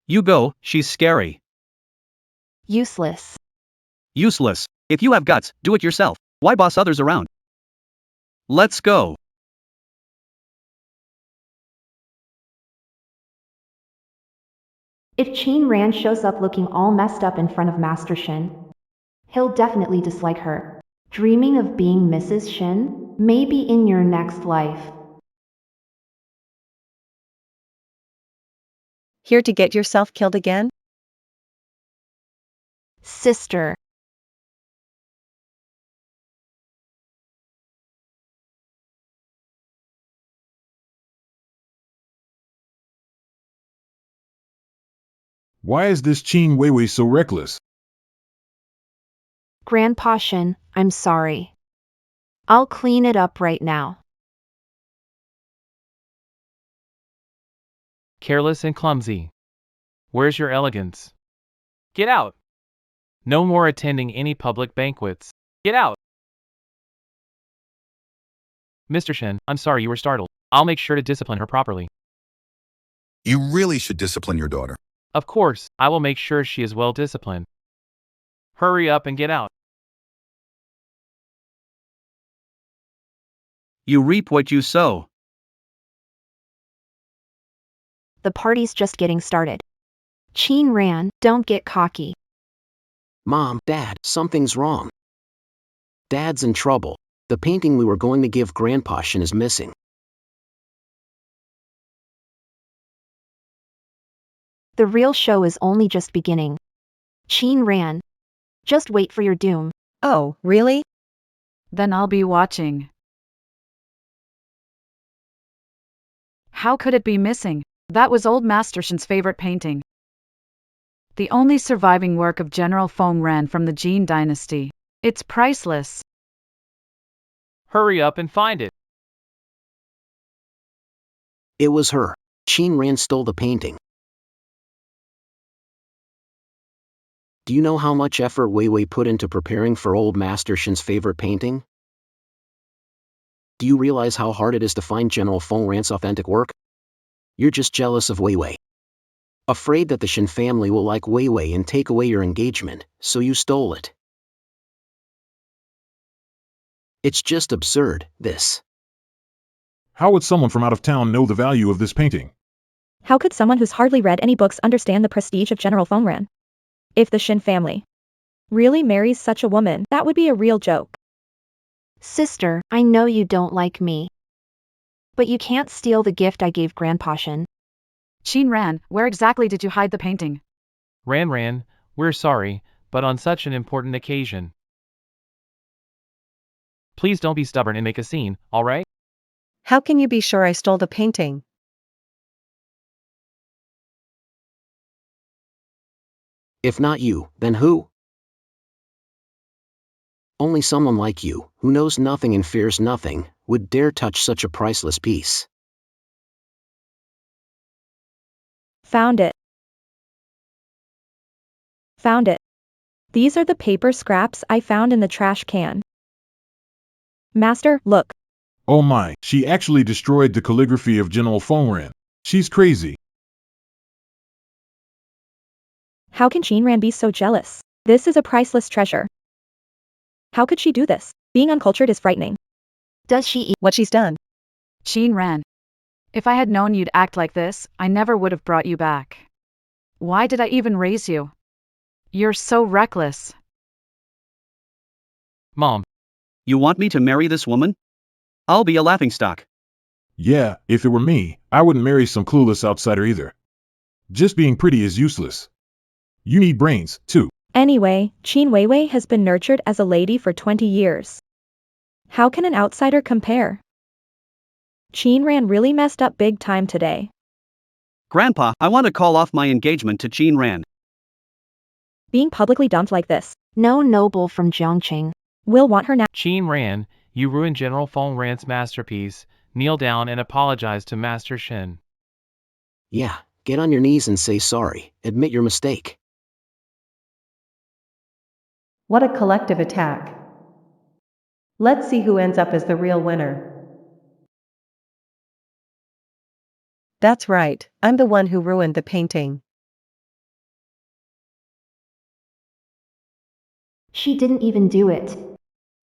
You go, she's scary. Useless. Useless. If you have guts, do it yourself. Why boss others around? Let's go. If Qin Ran shows up looking all messed up in front of Master Shin, he'll definitely dislike her. Dreaming of being Mrs. Shin? Maybe in your next life. Here to get yourself killed again? Sister. Why is this Qin Weiwei so reckless? Grandpa Shin, I'm sorry. I'll clean it up right now. Careless and clumsy. Where's your elegance? Get out. No more attending any public banquets. Get out. Mr. Shin, I'm sorry you were startled. I'll make sure to discipline her properly. You really should discipline your daughter. Of course, I will make sure she is well disciplined. Hurry up and get out. You reap what you sow. The party's just getting started. Qin Ran, don't get cocky. Mom, Dad, something's wrong. Dad's in trouble. The painting we were going to give Grandpa Shin is missing. The real show is only just beginning. Qin Ran. Just wait for your doom. Oh, really? Then I'll be watching. How could it be missing? That was old Master Shin's favorite painting. The only surviving work of General Feng Ran from the Jin dynasty. It's priceless. Hurry up and find it. It was her. Qin Ran stole the painting. Do you know how much effort Weiwei put into preparing for old Master Shin's favorite painting? Do you realize how hard it is to find General Feng Ran's authentic work? You're just jealous of Weiwei. Afraid that the Shin family will like Weiwei and take away your engagement, so you stole it. It's just absurd, this. How would someone from out of town know the value of this painting? How could someone who's hardly read any books understand the prestige of General Feng Ran? If the Shin family really marries such a woman, that would be a real joke. Sister, I know you don't like me. But you can't steal the gift I gave Grandpa Shin. Qin Ran, where exactly did you hide the painting? Ran, we're sorry, but on such an important occasion. Please don't be stubborn and make a scene, alright? How can you be sure I stole the painting? If not you, then who? Only someone like you, who knows nothing and fears nothing, would dare touch such a priceless piece. Found it. Found it. These are the paper scraps I found in the trash can. Master, look. Oh my, she actually destroyed the calligraphy of General Feng Ran. She's crazy. How can Qin Ran be so jealous? This is a priceless treasure. How could she do this? Being uncultured is frightening. Does she eat? What she's done. Qin Ran. If I had known you'd act like this, I never would have brought you back. Why did I even raise you? You're so reckless. Mom. You want me to marry this woman? I'll be a laughingstock. Yeah, if it were me, I wouldn't marry some clueless outsider either. Just being pretty is useless. You need brains, too. Anyway, Qin Weiwei has been nurtured as a lady for 20 years. How can an outsider compare? Qin Ran really messed up big time today. Grandpa, I want to call off my engagement to Jean Ran. Being publicly dumped like this. No noble from Jiangqing Will want her now. Qin Ran, you ruined General Feng Ran's masterpiece. Kneel down and apologize to Master Shen. Yeah, get on your knees and say sorry. Admit your mistake. What a collective attack. Let's see who ends up as the real winner. That's right, I'm the one who ruined the painting. She didn't even do it.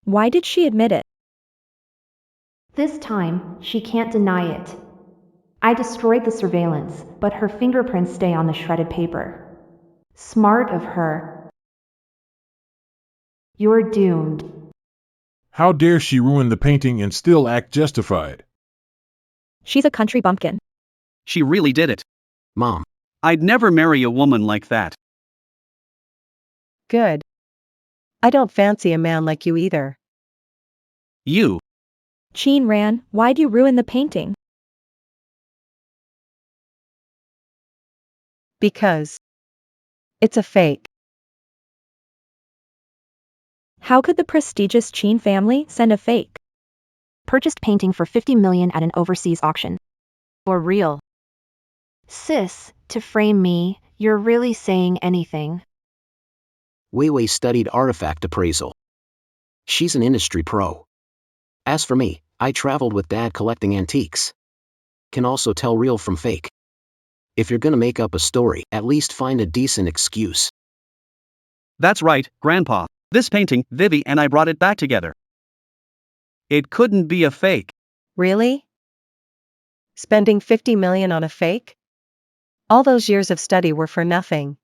Why did she admit it? This time, she can't deny it. I destroyed the surveillance, but her fingerprints stay on the shredded paper. Smart of her. You're doomed. How dare she ruin the painting and still act justified? She's a country bumpkin. She really did it. Mom, I'd never marry a woman like that. Good. I don't fancy a man like you either. You. Qin Ran, why'd you ruin the painting? Because it's a fake. How could the prestigious Qin family send a fake? Purchased painting for 50 million at an overseas auction. For real. Sis, to frame me, you're really saying anything. Weiwei studied artifact appraisal. She's an industry pro. As for me, I traveled with Dad collecting antiques. Can also tell real from fake. If you're gonna make up a story, at least find a decent excuse. That's right, Grandpa. This painting, Vivi and I brought it back together. It couldn't be a fake. Really? Spending 50 million on a fake? All those years of study were for nothing.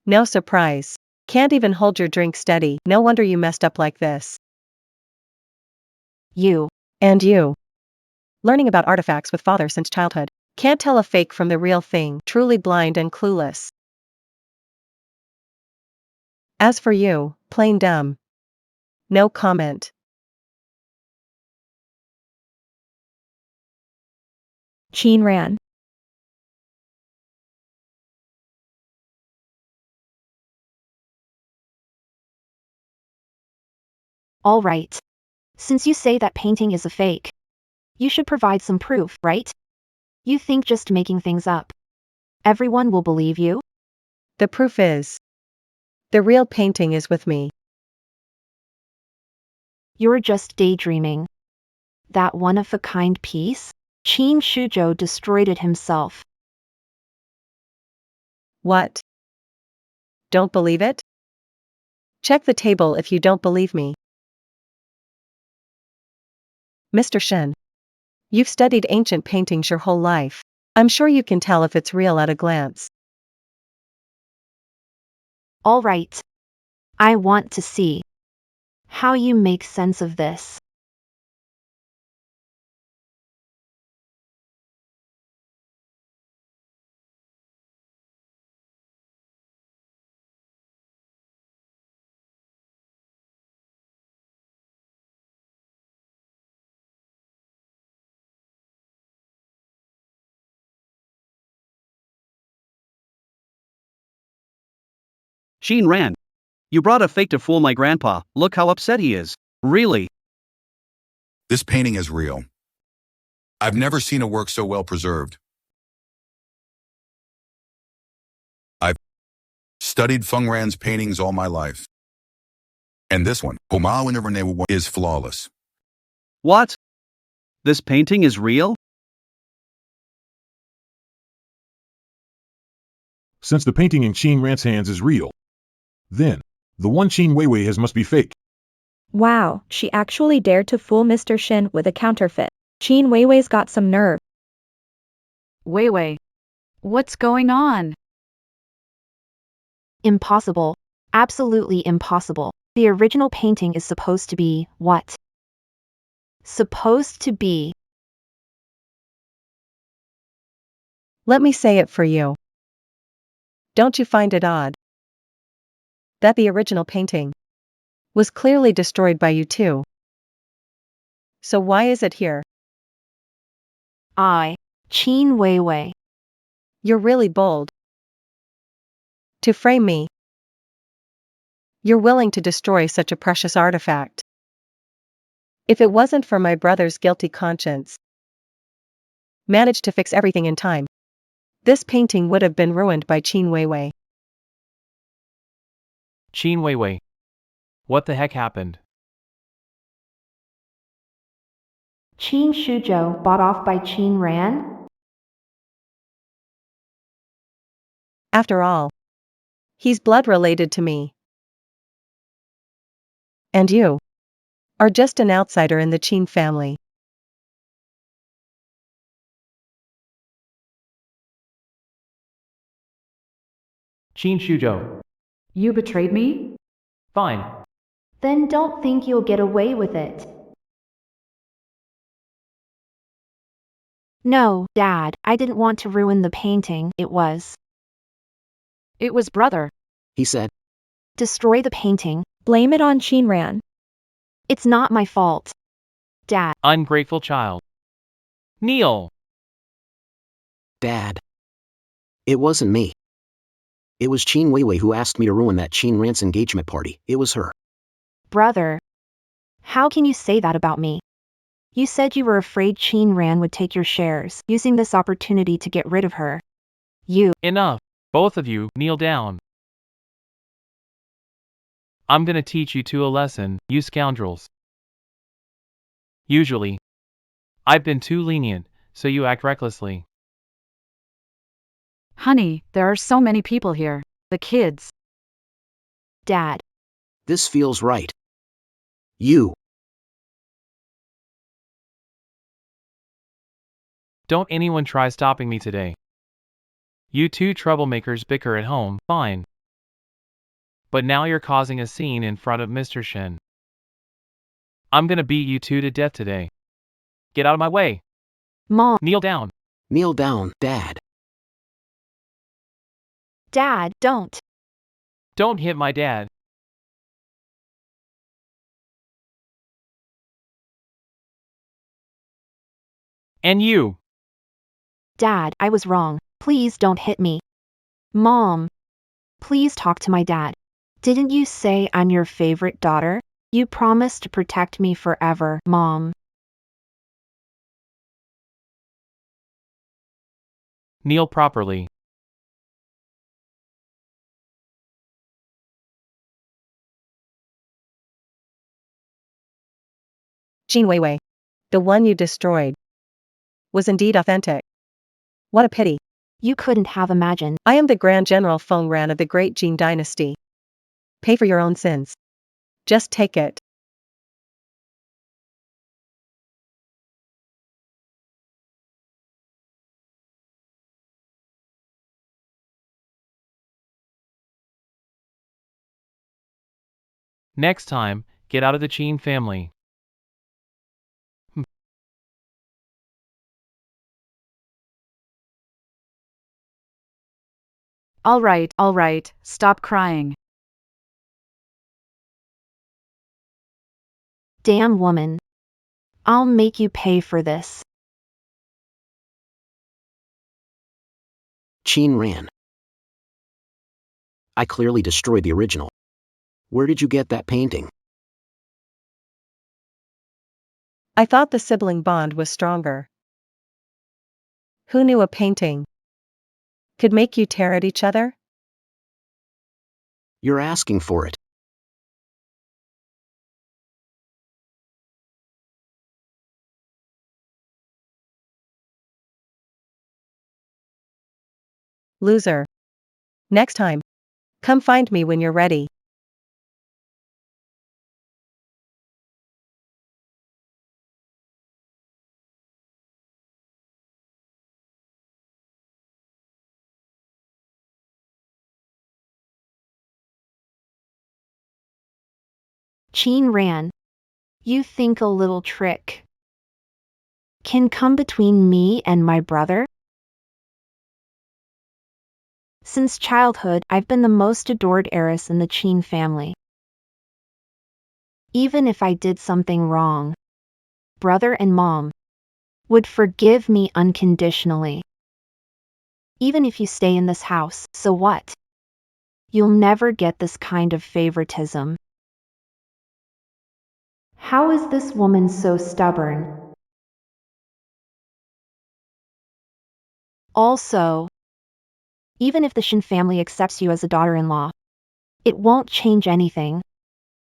No surprise. Can't even hold your drink steady. No wonder you messed up like this. You. And you. Learning about artifacts with father since childhood. Can't tell a fake from the real thing. Truly blind and clueless. As for you, plain dumb. No comment. Qin Ran. All right. Since you say that painting is a fake, you should provide some proof, right? You think just making things up. Everyone will believe you? The proof is. The real painting is with me. You're just daydreaming. That one-of-a-kind piece? Qin Shuzhou destroyed it himself. What? Don't believe it? Check the table if you don't believe me. Mr. Shen. You've studied ancient paintings your whole life. I'm sure you can tell if it's real at a glance. All right. I want to see how you make sense of this. Jean Ran. You brought a fake to fool my grandpa. Look how upset he is. Really? This painting is real. I've never seen a work so well preserved. I've studied Feng Ran's paintings all my life. And this one, is flawless. What? This painting is real? Since the painting in Qin Ran's hands is real, then the one Qin Weiwei has must be fake. Wow, she actually dared to fool Mr. Shen with a counterfeit. Qin Weiwei's got some nerve. Weiwei. What's going on? Impossible. Absolutely impossible. The original painting is supposed to be what? Supposed to be. Let me say it for you. Don't you find it odd? that the original painting was clearly destroyed by you too. So why is it here? Qin Weiwei. You're really bold. To frame me. You're willing to destroy such a precious artifact. If it wasn't for my brother's guilty conscience, managed to fix everything in time, this painting would have been ruined by Qin Weiwei. Qin Weiwei. What the heck happened? Qin Shuzhou bought off by Qin Ran? After all, he's blood related to me. And you are just an outsider in the Qin family. Qin Shuzhou. You betrayed me? Fine. Then don't think you'll get away with it. No, Dad, I didn't want to ruin the painting, It was brother. He said. destroy the painting. Blame it on Qin Ran. It's not my fault. Dad, Ungrateful child. Kneel. Dad. It wasn't me. It was Qin Weiwei who asked me to ruin that Qin Ran's engagement party. It was her. brother. How can you say that about me? You said you were afraid Qin Ran would take your shares, using this opportunity to get rid of her. Enough. Both of you, kneel down. I'm gonna teach you two a lesson, you scoundrels. Usually, I've been too lenient, so you act recklessly. Honey, there are so many people here. The kids. Dad, This feels right. You. Don't anyone try stopping me today. You two troublemakers bicker at home, fine. But now you're causing a scene in front of Mr. Shen. I'm gonna beat you two to death today. Get out of my way. Mom, Kneel down. Kneel down, Dad. Dad, don't. Don't hit my dad. And you. Dad, I was wrong. Please don't hit me. Mom, please talk to my dad. Didn't you say I'm your favorite daughter? You promised to protect me forever, Mom. Kneel properly. Qin Weiwei, the one you destroyed, was indeed authentic. What a pity. You couldn't have imagined. I am the Grand General Feng Ran of the Great Jin Dynasty. Pay for your own sins. Just take it. Next time, get out of the Qin family. All right, stop crying. Damn woman. I'll make you pay for this. Qin Ran. I clearly destroyed the original. Where did you get that painting? I thought the sibling bond was stronger. Who knew a painting could make you tear at each other? You're asking for it. Loser. Next time, come find me when you're ready. Qin Ran. You think a little trick can come between me and my brother? Since childhood, I've been the most adored heiress in the Qin family. Even if I did something wrong, brother and mom would forgive me unconditionally. Even if you stay in this house, so what? You'll never get this kind of favoritism. How is this woman so stubborn? Also, even if the Shin family accepts you as a daughter-in-law, it won't change anything.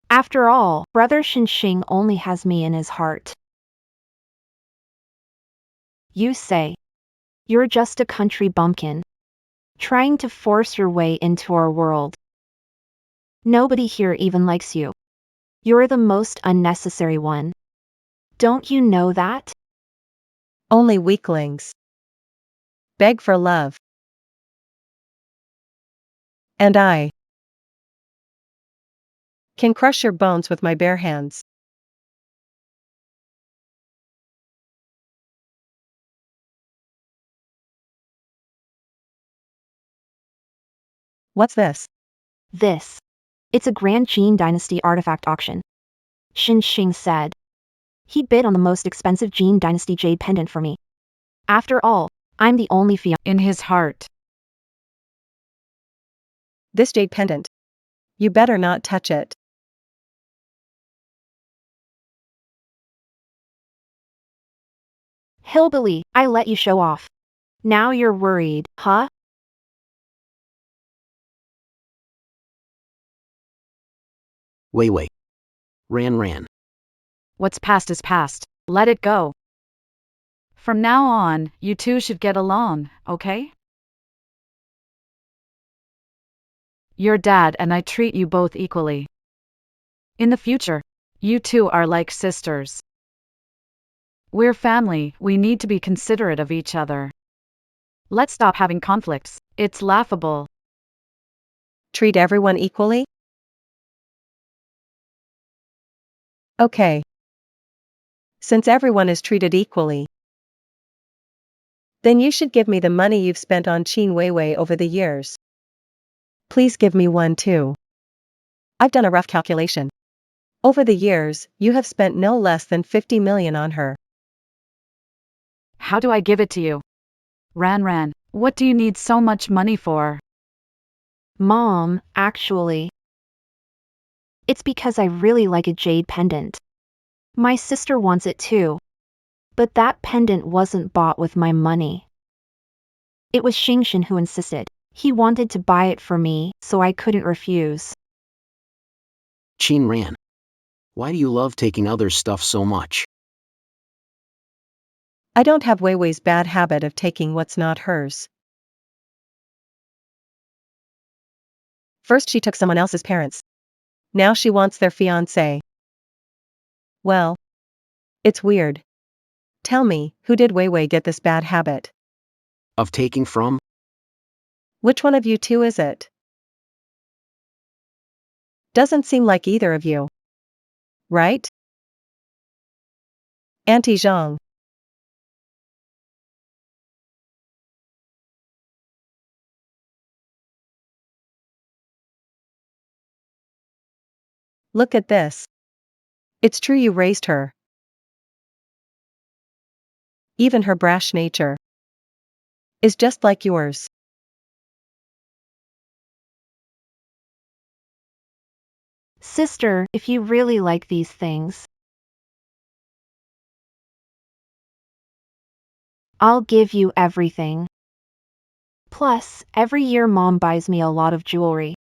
After all, brother Xing only has me in his heart. You say, you're just a country bumpkin, trying to force your way into our world. Nobody here even likes you. You're the most unnecessary one. Don't you know that? Only weaklings beg for love. And I can crush your bones with my bare hands. What's this? This. It's a Grand Qin Dynasty artifact auction. Xing said. He bid on the most expensive Qin Dynasty jade pendant for me. After all, I'm the only fiancé In his heart. This jade pendant. You better not touch it. Hillbilly, I let you show off. Now you're worried, huh? Weiwei. Ran. What's past is past. Let it go. From now on, you two should get along, okay? Your dad and I treat you both equally. In the future, you two are like sisters. We're family, we need to be considerate of each other. Let's stop having conflicts, it's laughable. Treat everyone equally? Okay. Since everyone is treated equally, then you should give me the money you've spent on Weiwei over the years. Please give me one too. I've done a rough calculation. Over the years, you have spent no less than 50 million on her. How do I give it to you? Ran, what do you need so much money for? Mom, actually. It's because I really like a jade pendant. My sister wants it too. But that pendant wasn't bought with my money. It was Xing who insisted. He wanted to buy it for me, so I couldn't refuse. Qin Ran. Why do you love taking others' stuff so much? I don't have Weiwei's bad habit of taking what's not hers. First she took someone else's parents. Now she wants their fiancé. Well, it's weird. Tell me, who did Weiwei get this bad habit? Of taking from? Which one of you two is it? Doesn't seem like either of you. Right? Auntie Zhang. Look at this. It's true you raised her. Even her brash nature is just like yours. Sister, if you really like these things, I'll give you everything. Plus, every year Mom buys me a lot of jewelry.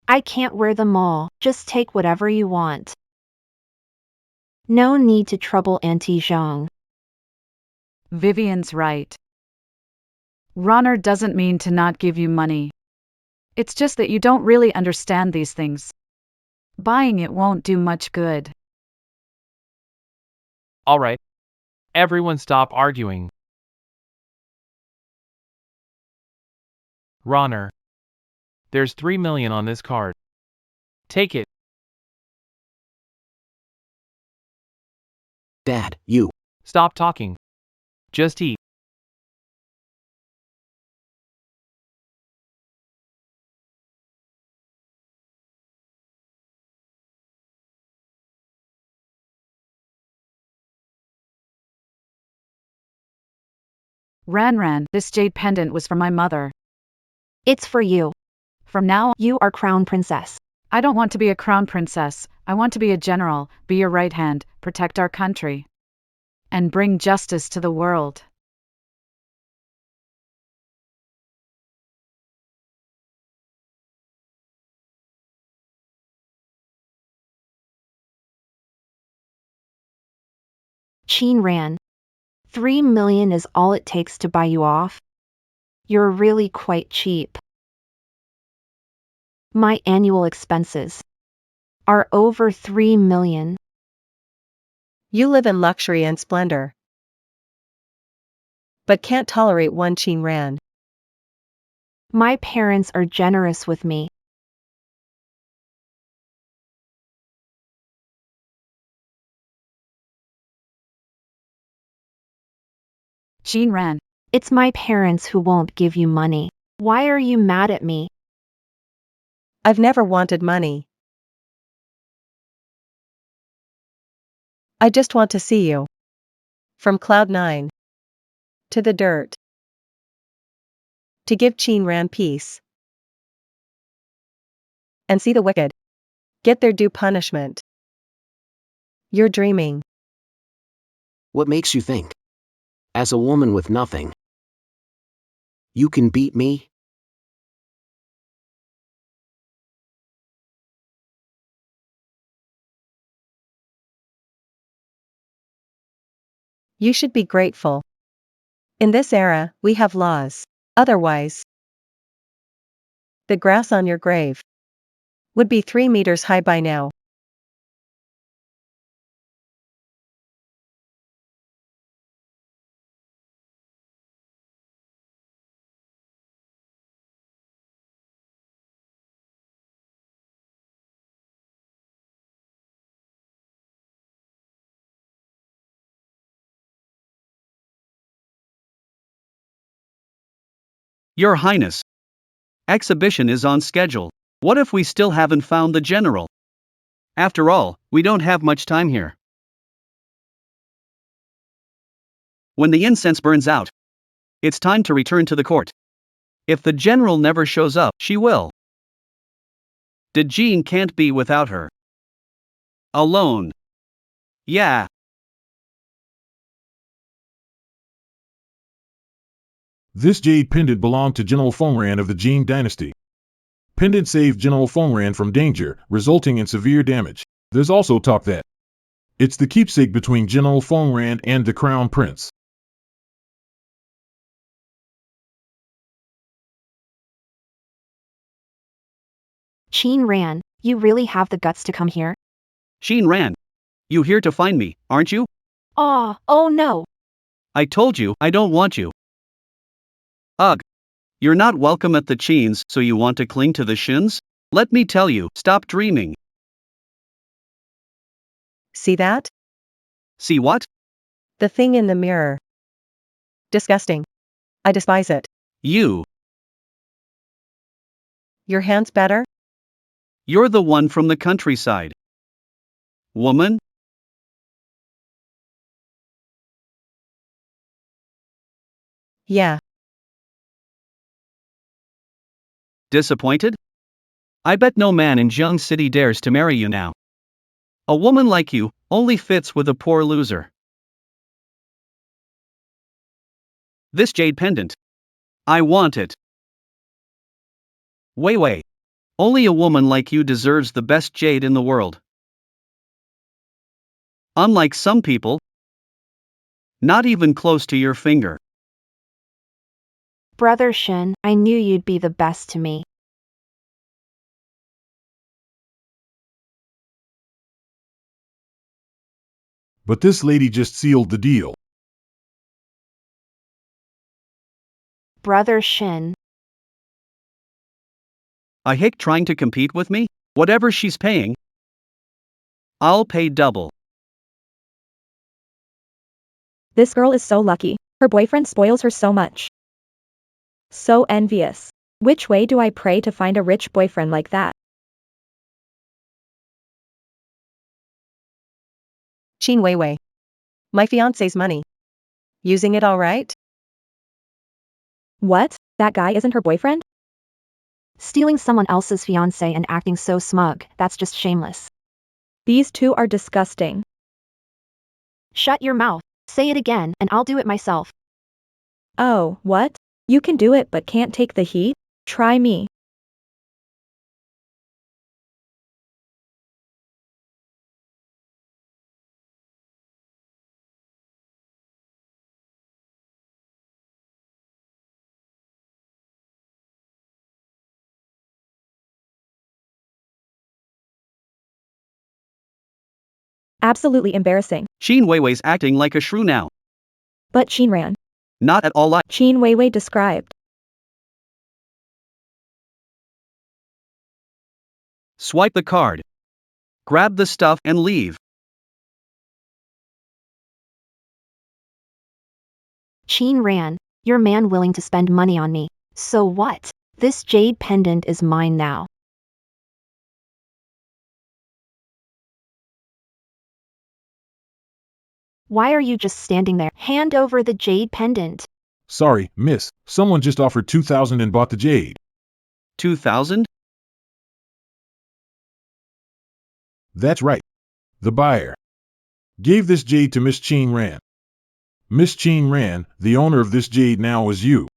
I can't wear them all, just take whatever you want. No need to trouble Auntie Zhang. Vivian's right. Ronner doesn't mean to not give you money. It's just that you don't really understand these things. Buying it won't do much good. Alright. Everyone stop arguing. Ronner. There's 3 million on this card. Take it. Dad, you. Stop talking. Just eat. Ran, this jade pendant was from my mother. It's for you. From now, You are crown princess. I don't want to be a crown princess. I want to be a general, be your right hand, protect our country, and bring justice to the world. Qin ran. 3 million is all it takes to buy you off? You're really quite cheap. My annual expenses are over 3 million. You live in luxury and splendor, but can't tolerate one Qin Ran. My parents are generous with me. Qin Ran. It's my parents who won't give you money. Why are you mad at me? I've never wanted money. I just want to see you. From cloud 9 to the dirt. To give Qin Ran peace. And see the wicked get their due punishment. You're dreaming. What makes you think? As a woman with nothing, you can beat me? You should be grateful. In this era, we have laws. Otherwise, the grass on your grave would be 3 meters high by now. Your Highness. Exhibition is on schedule. What if we still haven't found the general? After all, we don't have much time here. When the incense burns out, it's time to return to the court. If the general never shows up, she will. The Jean can't be without her. Alone. Yeah. This jade pendant belonged to General Fengran of the Jin dynasty. Pendant saved General Fengran from danger, resulting in severe damage. There's also talk that it's the keepsake between General Fengran and the Crown Prince. Qin ran, you really have the guts to come here? Jean ran. You here to find me, aren't you? Oh no. I told you, I don't want you. Ugh. You're not welcome at the Cheens, so you want to cling to the shins? Let me tell you, stop dreaming. See that? See what? The thing in the mirror. Disgusting. I despise it. You. Your hand's better? You're the one from the countryside. Woman? Yeah. Disappointed? I bet no man in Jiang City dares to marry you now. A woman like you only fits with a poor loser. This jade pendant. I want it. Weiwei. Only a woman like you deserves the best jade in the world. Unlike some people, not even close to your finger. Brother Shin, I knew you'd be the best to me. But this lady just sealed the deal. Brother Shin. I hate trying to compete with me. Whatever she's paying, I'll pay double. This girl is so lucky. Her boyfriend spoils her so much. So envious. Which way do I pray to find a rich boyfriend like that? Qin Weiwei. My fiancé's money. Using it all right? What? That guy isn't her boyfriend? Stealing someone else's fiancé and acting so smug, that's just shameless. These two are disgusting. Shut your mouth. Say it again, and I'll do it myself. Oh, what? You can do it but can't take the heat? Try me. Absolutely embarrassing. Qin Weiwei's acting like a shrew now. But Shinran. Not at all like. Qin Weiwei described. Swipe the card. Grab the stuff and leave. Qin Ran, your man willing to spend money on me. So what? This jade pendant is mine now. Why are you just standing there? Hand over the jade pendant. Sorry, miss, someone just offered 2,000 and bought the jade. 2,000? That's right. The buyer gave this jade to Miss Qin Ran. Miss Qin Ran, the owner of this jade now is you.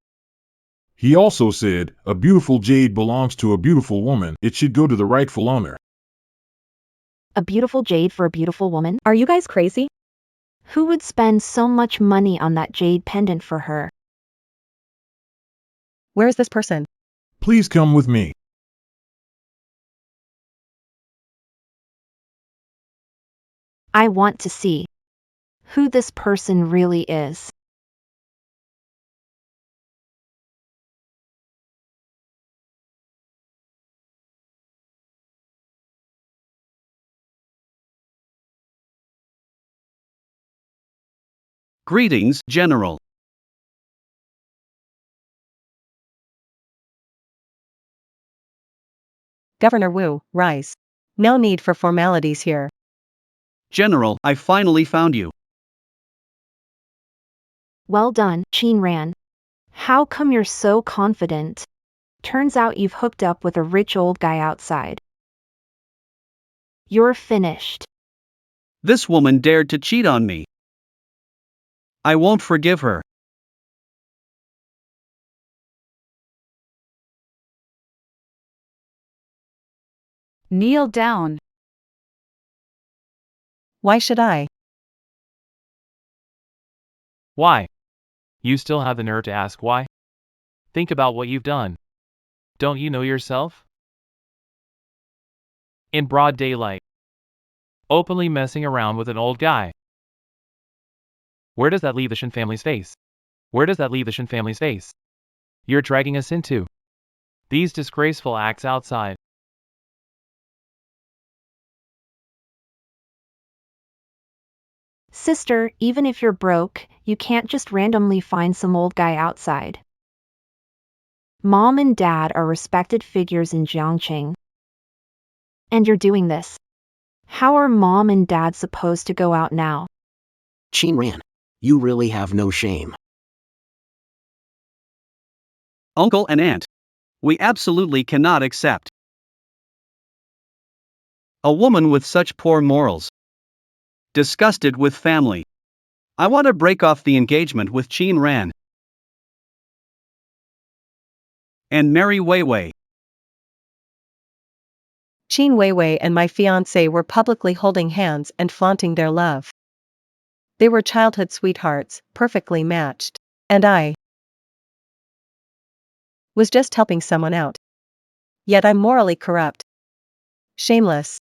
He also said, a beautiful jade belongs to a beautiful woman, it should go to the rightful owner. A beautiful jade for a beautiful woman? Are you guys crazy? Who would spend so much money on that jade pendant for her? Where is this person? Please come with me. I want to see who this person really is. Greetings, General. Governor Wu, rise. No need for formalities here. General, I finally found you. Well done, Qin Ran. How come you're so confident? Turns out you've hooked up with a rich old guy outside. You're finished. This woman dared to cheat on me. I won't forgive her. Kneel down. Why should I? Why? You still have the nerve to ask why? Think about what you've done. Don't you know yourself? In broad daylight. Openly messing around with an old guy. Where does that leave the Shin family's face? Where does that leave the Shin family's face? You're dragging us into these disgraceful acts outside. Sister, even if you're broke, you can't just randomly find some old guy outside. Mom and Dad are respected figures in Jiangqing. And you're doing this. How are Mom and Dad supposed to go out now? Qin Ran, you really have no shame. Uncle and aunt. We absolutely cannot accept a woman with such poor morals. Disgusted with family. I want to break off the engagement with Qin Ran and marry Weiwei. Qin Weiwei and my fiancé were publicly holding hands and flaunting their love. They were childhood sweethearts, perfectly matched. And I was just helping someone out. Yet I'm morally corrupt. Shameless.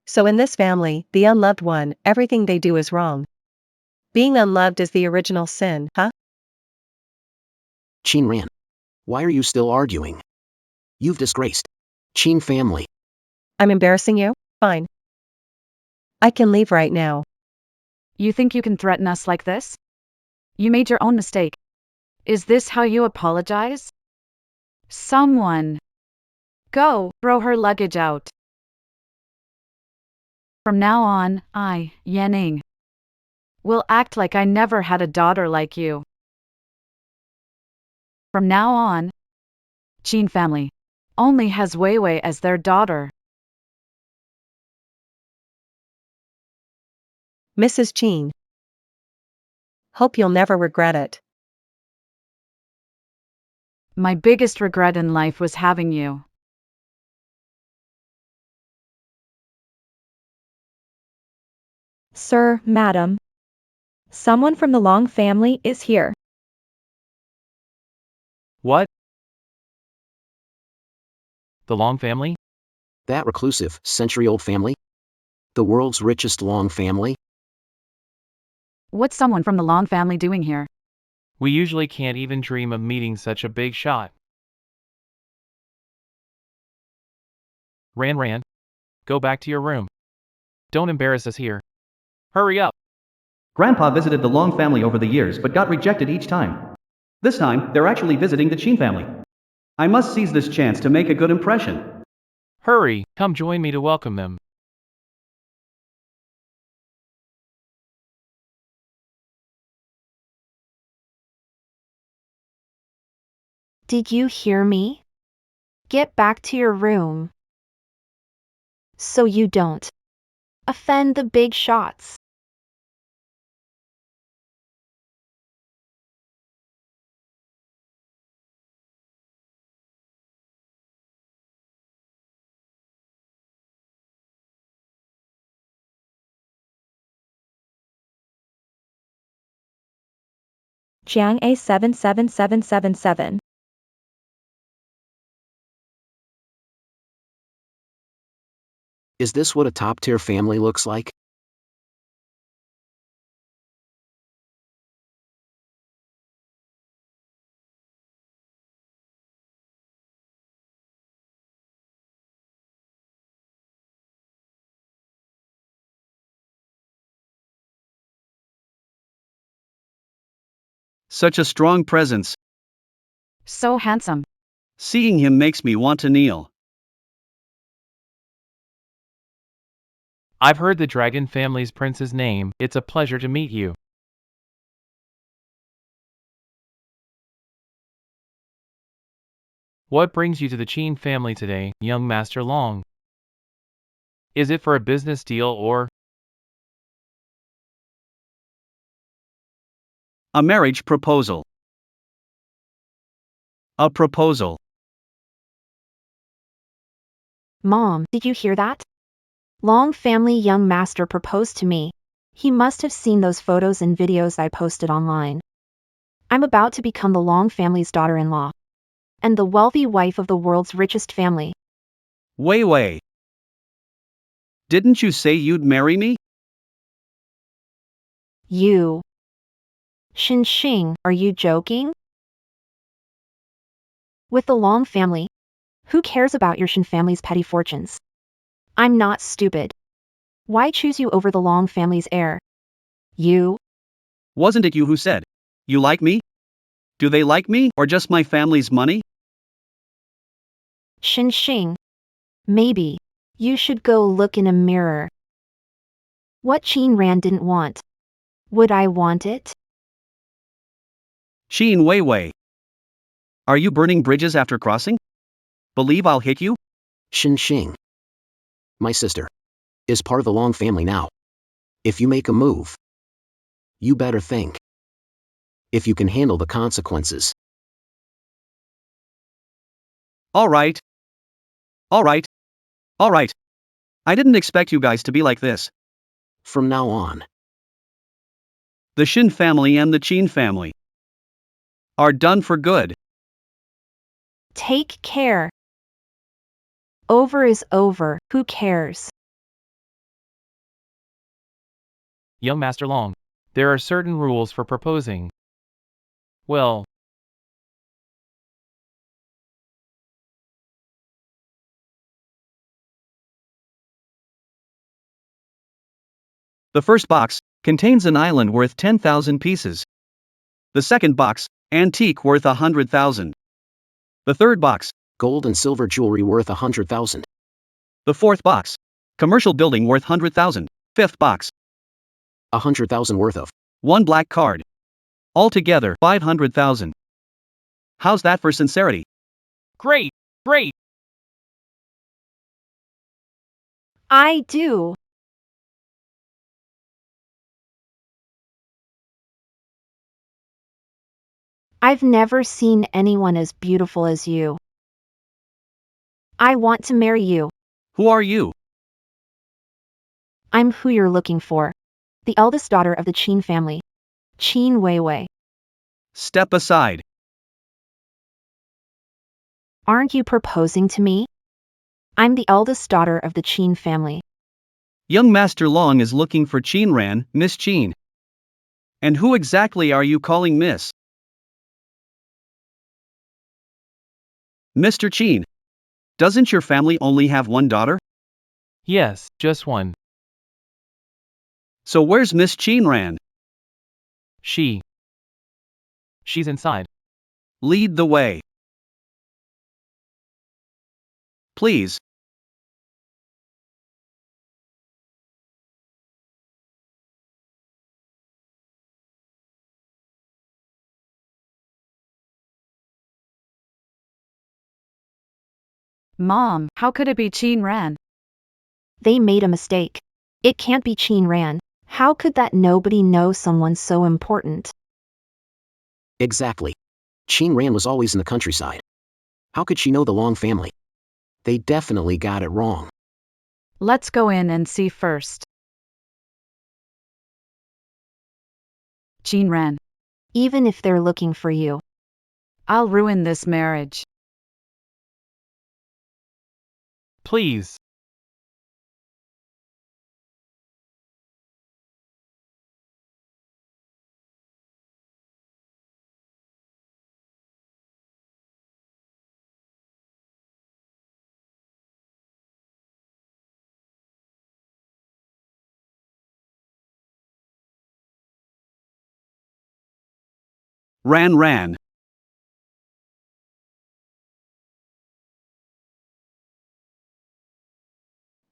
So in this family, the unloved one, everything they do is wrong. Being unloved is the original sin, huh? Qin Ran, why are you still arguing? You've disgraced Qin family. I'm embarrassing you? Fine. I can leave right now. You think you can threaten us like this? You made your own mistake. Is this how you apologize? Someone. Go, throw her luggage out. From now on, I, Yanning, will act like I never had a daughter like you. From now on, Qin family only has Weiwei as their daughter. Mrs. Qin. Hope you'll never regret it. My biggest regret in life was having you. Sir, madam. Someone from the Long family is here. What? The Long family? That reclusive, century-old family? The world's richest Long family? What's someone from the Long family doing here? We usually can't even dream of meeting such a big shot. Ran, go back to your room. Don't embarrass us here. Hurry up. Grandpa visited the Long family over the years but got rejected each time. This time, they're actually visiting the Qin family. I must seize this chance to make a good impression. Hurry, come join me to welcome them. Did you hear me? Get back to your room. So you don't offend the big shots. Jiang A77777. Is this what a top-tier family looks like? Such a strong presence. So handsome. Seeing him makes me want to kneel. I've heard the Dragon family's prince's name. It's a pleasure to meet you. What brings you to the Qin family today, young Master Long? Is it for a business deal or A marriage proposal. A proposal. Mom, did you hear that? Long family young master proposed to me. He must have seen those photos and videos I posted online. I'm about to become the Long family's daughter-in-law. And the wealthy wife of the world's richest family. Weiwei. Didn't you say you'd marry me? You. Xing, are you joking? With the Long family, who cares about your Shin family's petty fortunes? I'm not stupid. Why choose you over the Long family's heir? You? Wasn't it you who said, "You like me"? Do they like me or just my family's money? Xing. Maybe. You should go look in a mirror. What Qin Ran didn't want. Would I want it? Qin Weiwei. Are you burning bridges after crossing? Believe I'll hit you? Xing. My sister is part of the Long family now. If you make a move, you better think if you can handle the consequences. All right. I didn't expect you guys to be like this. From now on, The Shin family and the Qin family are done for good. Take care. Over is over, who cares? young Master Long? There are certain rules for proposing. Well, The first box contains an island worth 10,000 pieces. The second box, antique worth 100,000. The third box, gold and silver jewelry worth 100,000. the fourth box, commercial building worth 100,000. Fifth box, 100,000 worth of. one black card. Altogether 500,000. How's that for sincerity? Great, great. I do. I've never seen anyone as beautiful as you. I want to marry you. Who are you? I'm who you're looking for. The eldest daughter of the Qin family. Qin Weiwei. Step aside. Aren't you proposing to me? I'm the eldest daughter of the Qin family. Young Master Long is looking for Ran, Miss Qin. And who exactly are you calling Miss? Mr. Qin. Doesn't your family only have one daughter? Yes, just one. So where's Miss Ran? She's inside. Lead the way. Please. Mom, how could it be Ran? They made a mistake. It can't be Qin Ran. How could that nobody know someone so important? Exactly. Qin Ran was always in the countryside. How could she know the Long family? They definitely got it wrong. Let's go in and see first. Ran. Even if they're looking for you. I'll ruin this marriage. Please. Ran.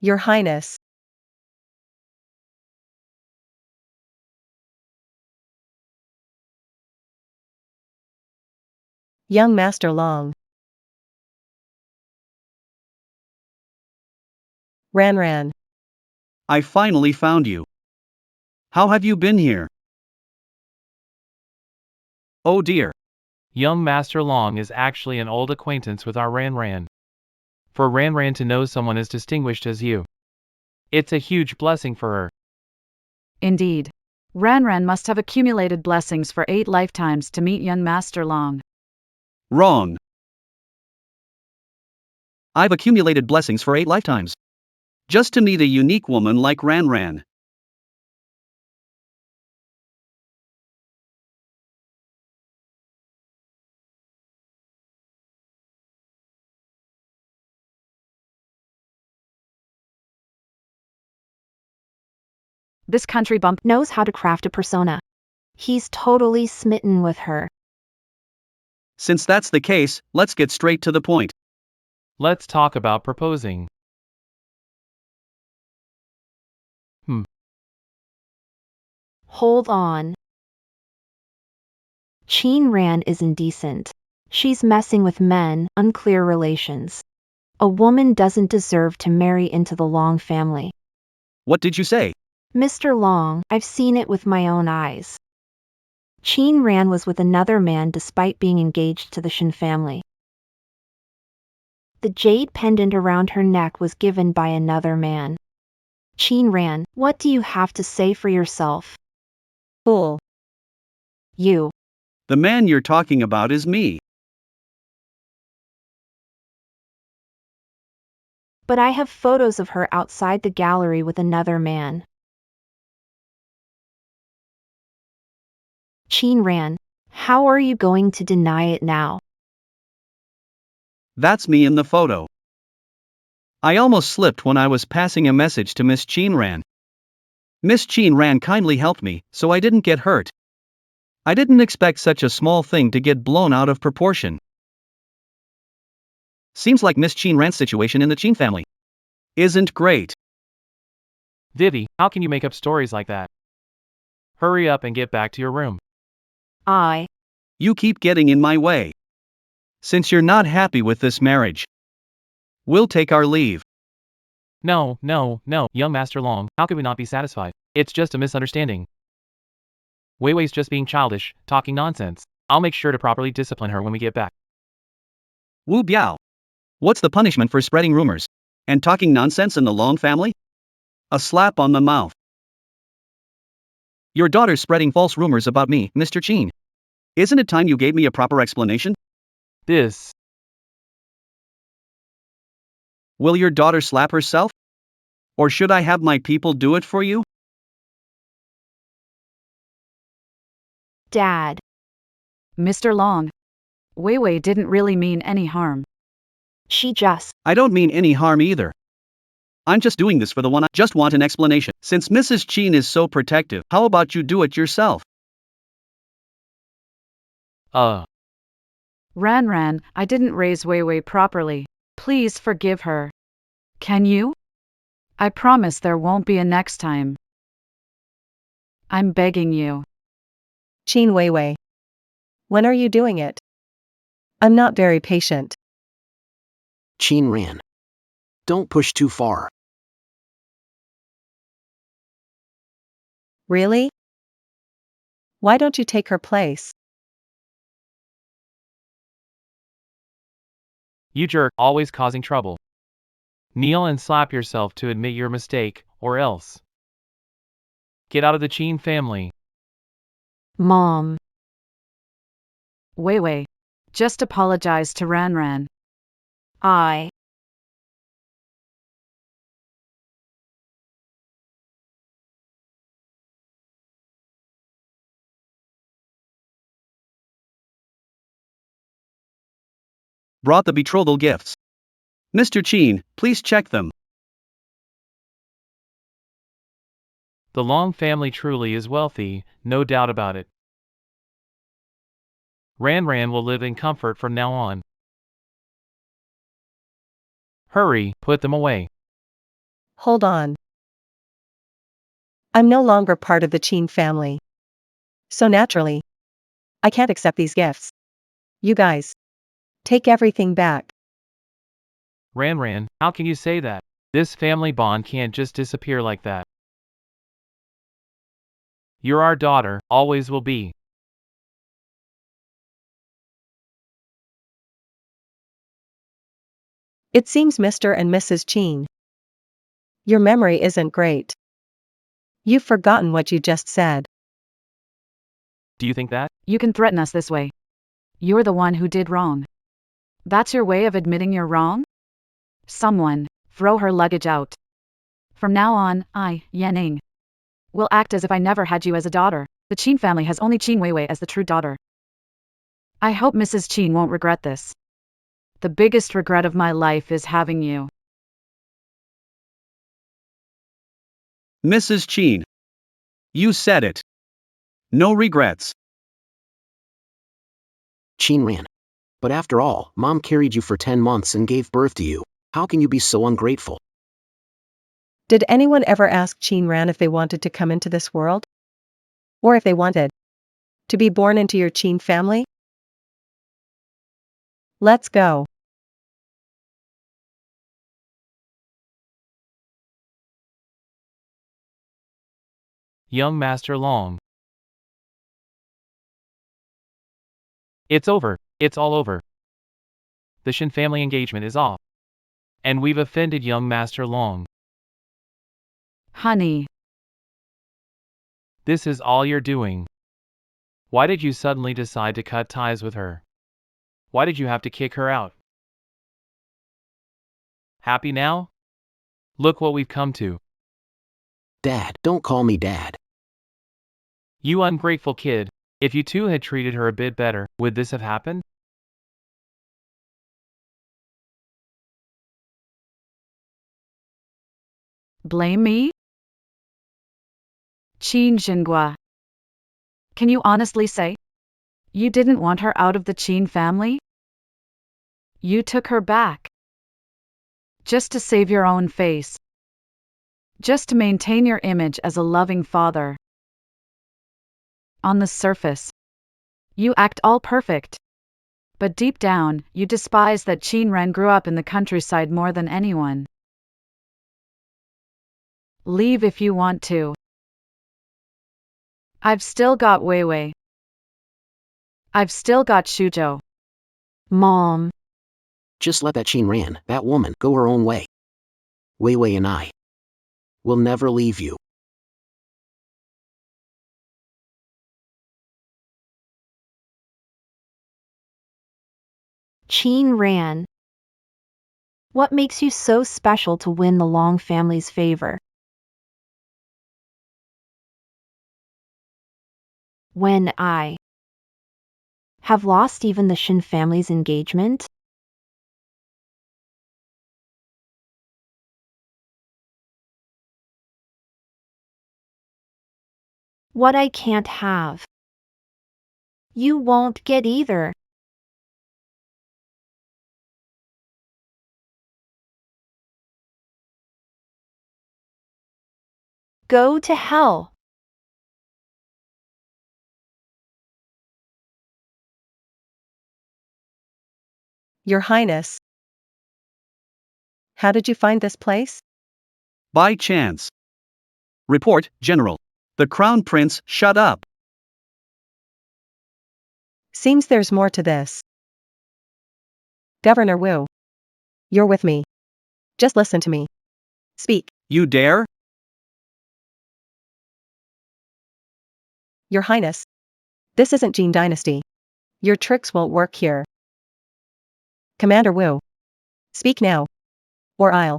Your Highness. Young Master Long. Ran. I finally found you. How have you been here? Oh dear. Young Master Long is actually an old acquaintance with our Ran. For Ran to know someone as distinguished as you, it's a huge blessing for her. Indeed. Ran must have accumulated blessings for 8 lifetimes to meet young Master Long. Wrong. I've accumulated blessings for 8 lifetimes. Just to meet a unique woman like Ran. This country bump knows how to craft a persona. He's totally smitten with her. Since that's the case, let's get straight to the point. Let's talk about proposing. Hold on. Qin Ran is indecent. She's messing with men, unclear relations. A woman doesn't deserve to marry into the Long family. What did you say? Mr. Long, I've seen it with my own eyes. Qin Ran was with another man despite being engaged to the Shin family. The jade pendant around her neck was given by another man. Qin Ran, what do you have to say for yourself? Fool. You. The man you're talking about is me. But I have photos of her outside the gallery with another man. Qin Ran, how are you going to deny it now? That's me in the photo. I almost slipped when I was passing a message to Miss Ran. Miss Ran kindly helped me, so I didn't get hurt. I didn't expect such a small thing to get blown out of proportion. Seems like Miss Ran's situation in the Qin family isn't great. Vivi, how can you make up stories like that? Hurry up and get back to your room. You keep getting in my way. Since you're not happy with this marriage, we'll take our leave. No, young Master Long, how could we not be satisfied? It's just a misunderstanding. Weiwei's just being childish, talking nonsense. I'll make sure to properly discipline her when we get back. Wu Biao. What's the punishment for spreading rumors and talking nonsense in the Long family? A slap on the mouth. Your daughter's spreading false rumors about me, Mr. Qin. Isn't it time you gave me a proper explanation? This. Will your daughter slap herself? Or should I have my people do it for you? Dad. Mr. Long. Weiwei didn't really mean any harm. She just. I don't mean any harm either. I'm just doing this for the one I just want an explanation. Since Mrs. Qin is so protective, how about you do it yourself? Ran, I didn't raise Weiwei properly. Please forgive her. Can you? I promise there won't be a next time. I'm begging you. Qin Weiwei. When are you doing it? I'm not very patient. Qin Ran. Don't push too far. Really? Why don't you take her place? You jerk, always causing trouble. Kneel and slap yourself to admit your mistake, or else. Get out of the Qin family. Mom. Weiwei. Just apologize to Ran. I. Brought the betrothal gifts. Mr. Qin, please check them. The Long family truly is wealthy, no doubt about it. Ran will live in comfort from now on. Hurry, put them away. Hold on. I'm no longer part of the Qin family. So naturally, I can't accept these gifts. You guys, take everything back. Ran, how can you say that? This family bond can't just disappear like that. You're our daughter, always will be. It seems Mr. and Mrs. Qin, your memory isn't great. You've forgotten what you just said. Do you think that? You can threaten us this way. You're the one who did wrong. That's your way of admitting you're wrong? Someone, throw her luggage out. From now on, I, Yanning, will act as if I never had you as a daughter. The Qin family has only Qin Weiwei as the true daughter. I hope Mrs. Qin won't regret this. The biggest regret of my life is having you. Mrs. Qin. You said it. No regrets. Qin Ran. But after all, Mom carried you for 10 months and gave birth to you. How can you be so ungrateful? Did anyone ever ask Qin Ran if they wanted to come into this world? Or if they wanted to be born into your Qin family? Let's go. Young Master Long. It's over, it's all over. The Qin family engagement is off. And we've offended young Master Long. Honey. This is all you're doing. Why did you suddenly decide to cut ties with her? Why did you have to kick her out? Happy now? Look what we've come to. Dad, don't call me Dad. You ungrateful kid. If you two had treated her a bit better, would this have happened? Blame me? Qin Xingua. Can you honestly say you didn't want her out of the Qin family? You took her back just to save your own face, just to maintain your image as a loving father. On the surface, you act all perfect, But deep down, you despise that Qin Ren grew up in the countryside more than anyone. Leave if you want to. I've still got Weiwei. I've still got Shuzhou. Mom, Just let that Qin Ran, that woman, go her own way. Weiwei and I will never leave you. Qin Ran. What makes you so special to win the Long family's favor? When I have lost even the Shin family's engagement? What I can't have, you won't get either. Go to hell. Your Highness. How did you find this place? By chance. Report, General. The Crown Prince, shut up. Seems there's more to this. Governor Wu. You're with me. Just listen to me. Speak. You dare? Your Highness. This isn't Jin Dynasty. Your tricks won't work here. Commander Wu. Speak now. Or I'll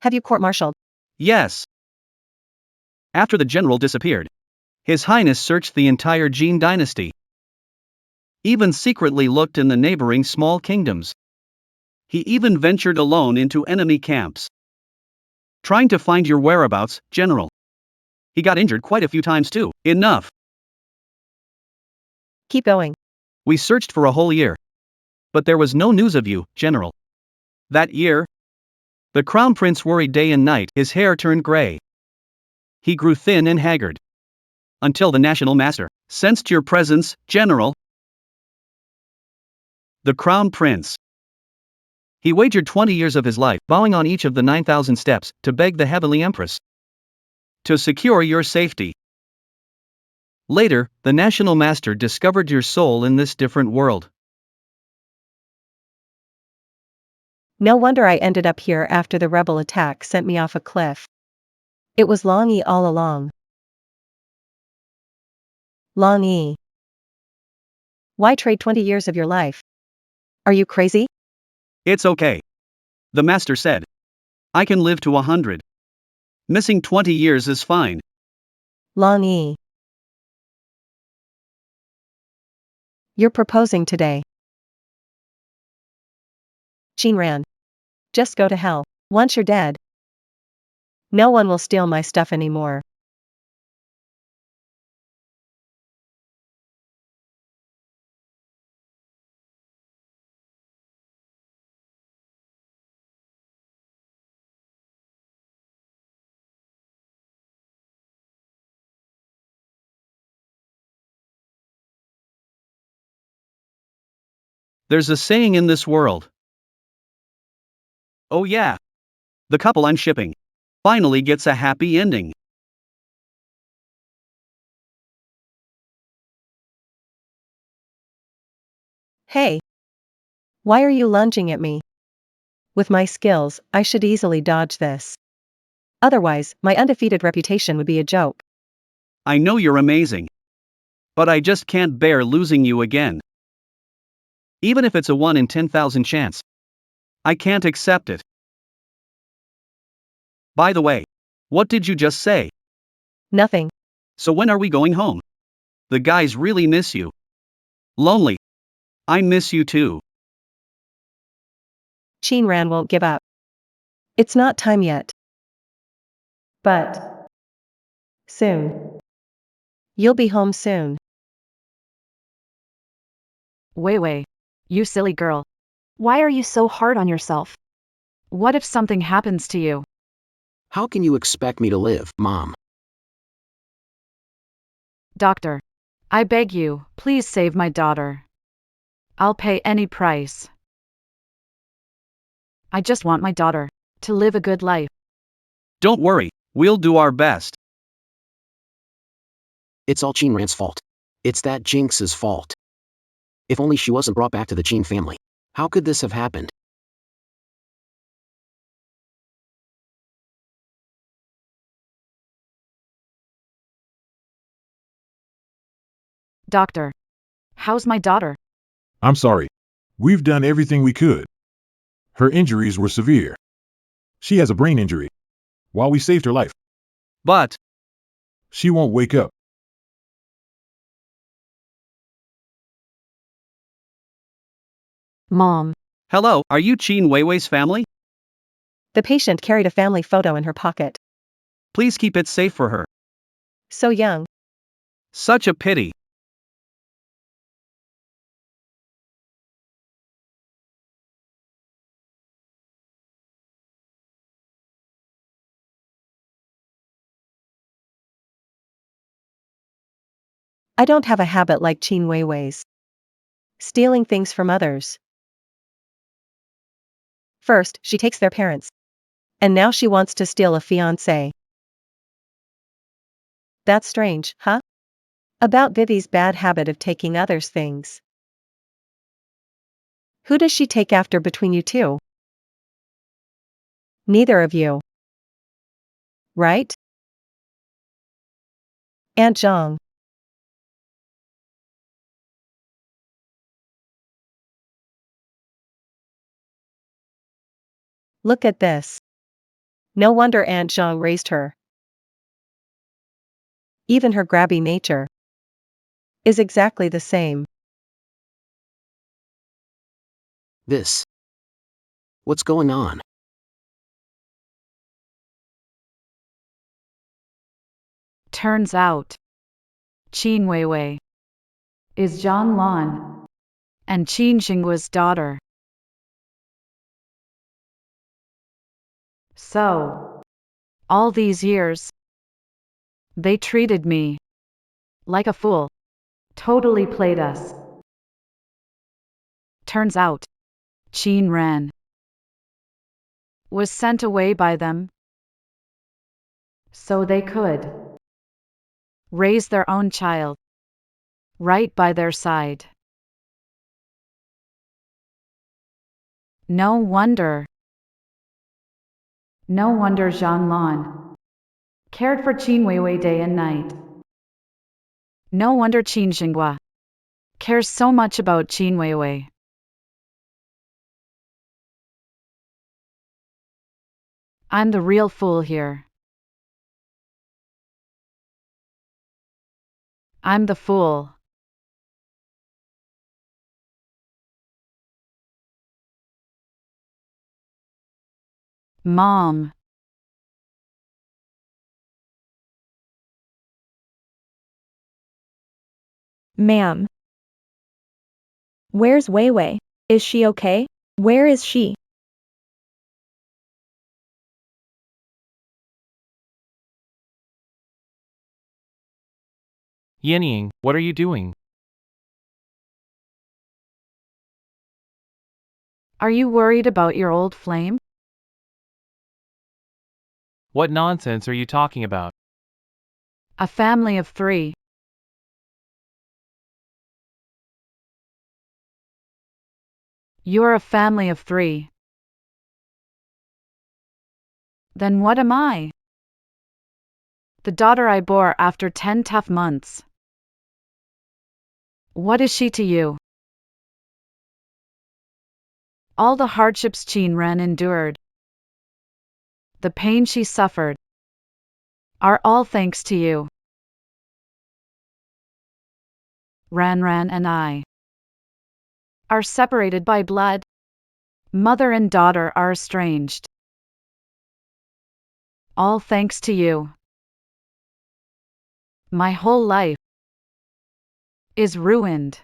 have you court-martialed. Yes. After the general disappeared, His Highness searched the entire Jin dynasty. Even secretly looked in the neighboring small kingdoms. He even ventured alone into enemy camps, trying to find your whereabouts, General. He got injured quite a few times too. Enough. Keep going. We searched for a whole year, but there was no news of you, General. That year, the Crown Prince worried day and night. His hair turned gray. He grew thin and haggard. Until the National Master sensed your presence, General. The Crown Prince. He wagered 20 years of his life, bowing on each of the 9,000 steps, to beg the Heavenly Empress to secure your safety. Later, the National Master discovered your soul in this different world. No wonder I ended up here after the rebel attack sent me off a cliff. It was Long Yi all along. Long Yi. Why trade 20 years of your life? Are you crazy? It's okay. The Master said. I can live to 100. Missing 20 years is fine. Long Yi. You're proposing today. Qin Ran. Just go to hell. Once you're dead, no one will steal my stuff anymore. There's a saying in this world. Oh yeah. The couple I'm shipping finally gets a happy ending. Hey. Why are you lunging at me? With my skills, I should easily dodge this. Otherwise, my undefeated reputation would be a joke. I know you're amazing. But I just can't bear losing you again. Even if it's a 1 in 10,000 chance. I can't accept it. By the way, what did you just say? Nothing. So when are we going home? The guys really miss you. Lonely. I miss you too. Qin Ran won't give up. It's not time yet. But soon. You'll be home soon. Weiwei. You silly girl. Why are you so hard on yourself? What if something happens to you? How can you expect me to live, Mom? Doctor. I beg you, please save my daughter. I'll pay any price. I just want my daughter to live a good life. Don't worry, we'll do our best. It's all Chineran's fault. It's that Jinx's fault. If only she wasn't brought back to the Chine family. How could this have happened? Doctor, how's my daughter? I'm sorry. We've done everything we could. Her injuries were severe. She has a brain injury. While we saved her life, But, she won't wake up. Mom, hello, are you Qin Weiwei's family? The patient carried a family photo in her pocket. Please keep it safe for her. So young. Such a pity. I don't have a habit like Qin Weiwei's. Stealing things from others. First, she takes their parents. And now she wants to steal a fiancé. That's strange, huh? About Vivi's bad habit of taking others' things. Who does she take after between you two? Neither of you. Right? Aunt Zhang. Look at this. No wonder Aunt Zhang raised her. Even her grabby nature is exactly the same. This. What's going on? Turns out, Qin Weiwei is Zhang Lan and Qin Xinggua's daughter. So, all these years, they treated me like a fool. Totally played us. Turns out, Qin Ran was sent away by them so they could raise their own child right by their side. No wonder Zhang Lan cared for Qin Weiwei day and night. No wonder Qin Xinghua cares so much about Qin Weiwei. I'm the real fool here. I'm the fool. Mom. Ma'am. Where's Weiwei? Is she okay? Where is she? Yenying, what are you doing? Are you worried about your old flame? What nonsense are you talking about? A family of 3. You're a family of 3. Then what am I? The daughter I bore after 10 tough months. What is she to you? All the hardships Qin Ran endured, the pain she suffered, are all thanks to you. Ran and I are separated by blood. Mother and daughter are estranged. All thanks to you. My whole life is ruined.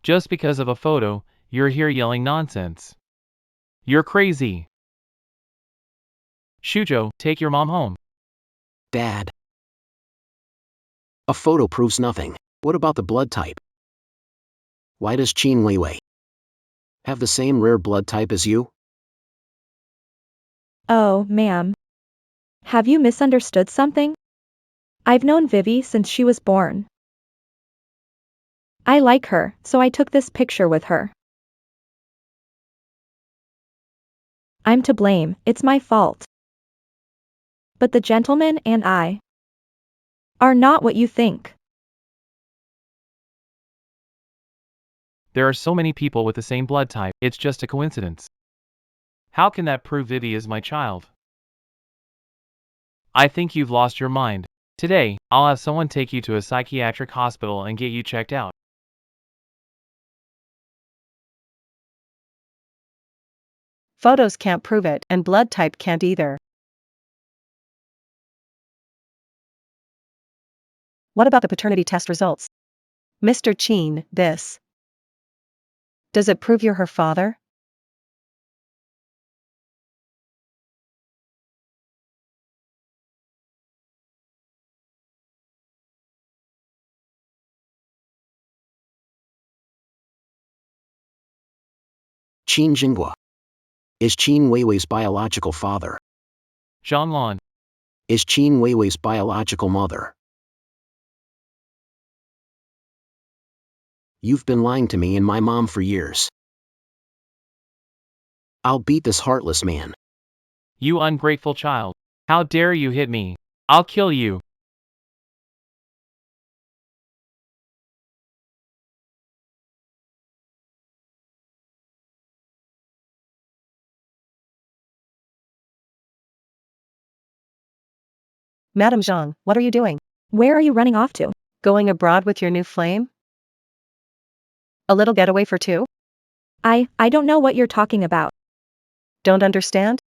Just because of a photo, you're here yelling nonsense. You're crazy. Shujo, take your mom home. Dad. A photo proves nothing. What about the blood type? Why does Qin Weiwei have the same rare blood type as you? Oh, ma'am. Have you misunderstood something? I've known Vivi since she was born. I like her, so I took this picture with her. I'm to blame, it's my fault. But the gentleman and I are not what you think. There are so many people with the same blood type, it's just a coincidence. How can that prove Vivi is my child? I think you've lost your mind. Today, I'll have someone take you to a psychiatric hospital and get you checked out. Photos can't prove it, and blood type can't either. What about the paternity test results? Mr. Qin, this. Does it prove you're her father? Qin Jinghua is Qin Weiwei's biological father. Zhang Is Qin Weiwei's biological mother. You've been lying to me and my mom for years. I'll beat this heartless man. You ungrateful child. How dare you hit me? I'll kill you. Madam Zhang, what are you doing? Where are you running off to? Going abroad with your new flame? A little getaway for two? I don't know what you're talking about. Don't understand?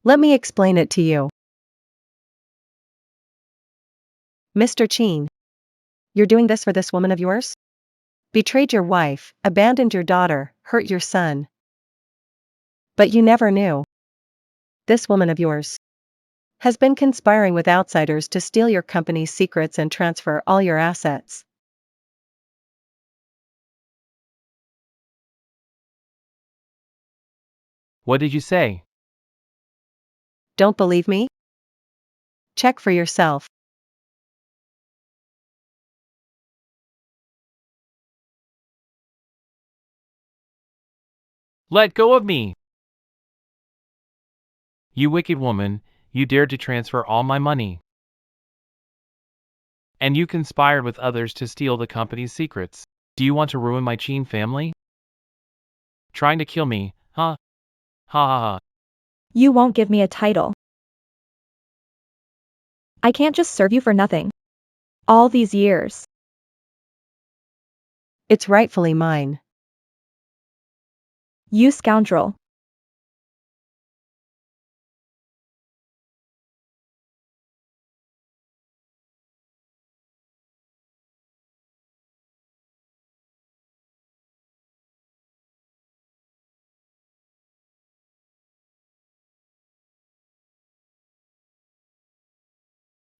Let me explain it to you. Mr. Qin, you're doing this for this woman of yours? Betrayed your wife, abandoned your daughter, hurt your son. But you never knew. This woman of yours has been conspiring with outsiders to steal your company's secrets and transfer all your assets. What did you say? Don't believe me? Check for yourself. Let go of me! You wicked woman, you dared to transfer all my money. And you conspired with others to steal the company's secrets. Do you want to ruin my Qin family? Trying to kill me, huh? Ha ha ha. You won't give me a title. I can't just serve you for nothing. All these years. It's rightfully mine. You scoundrel.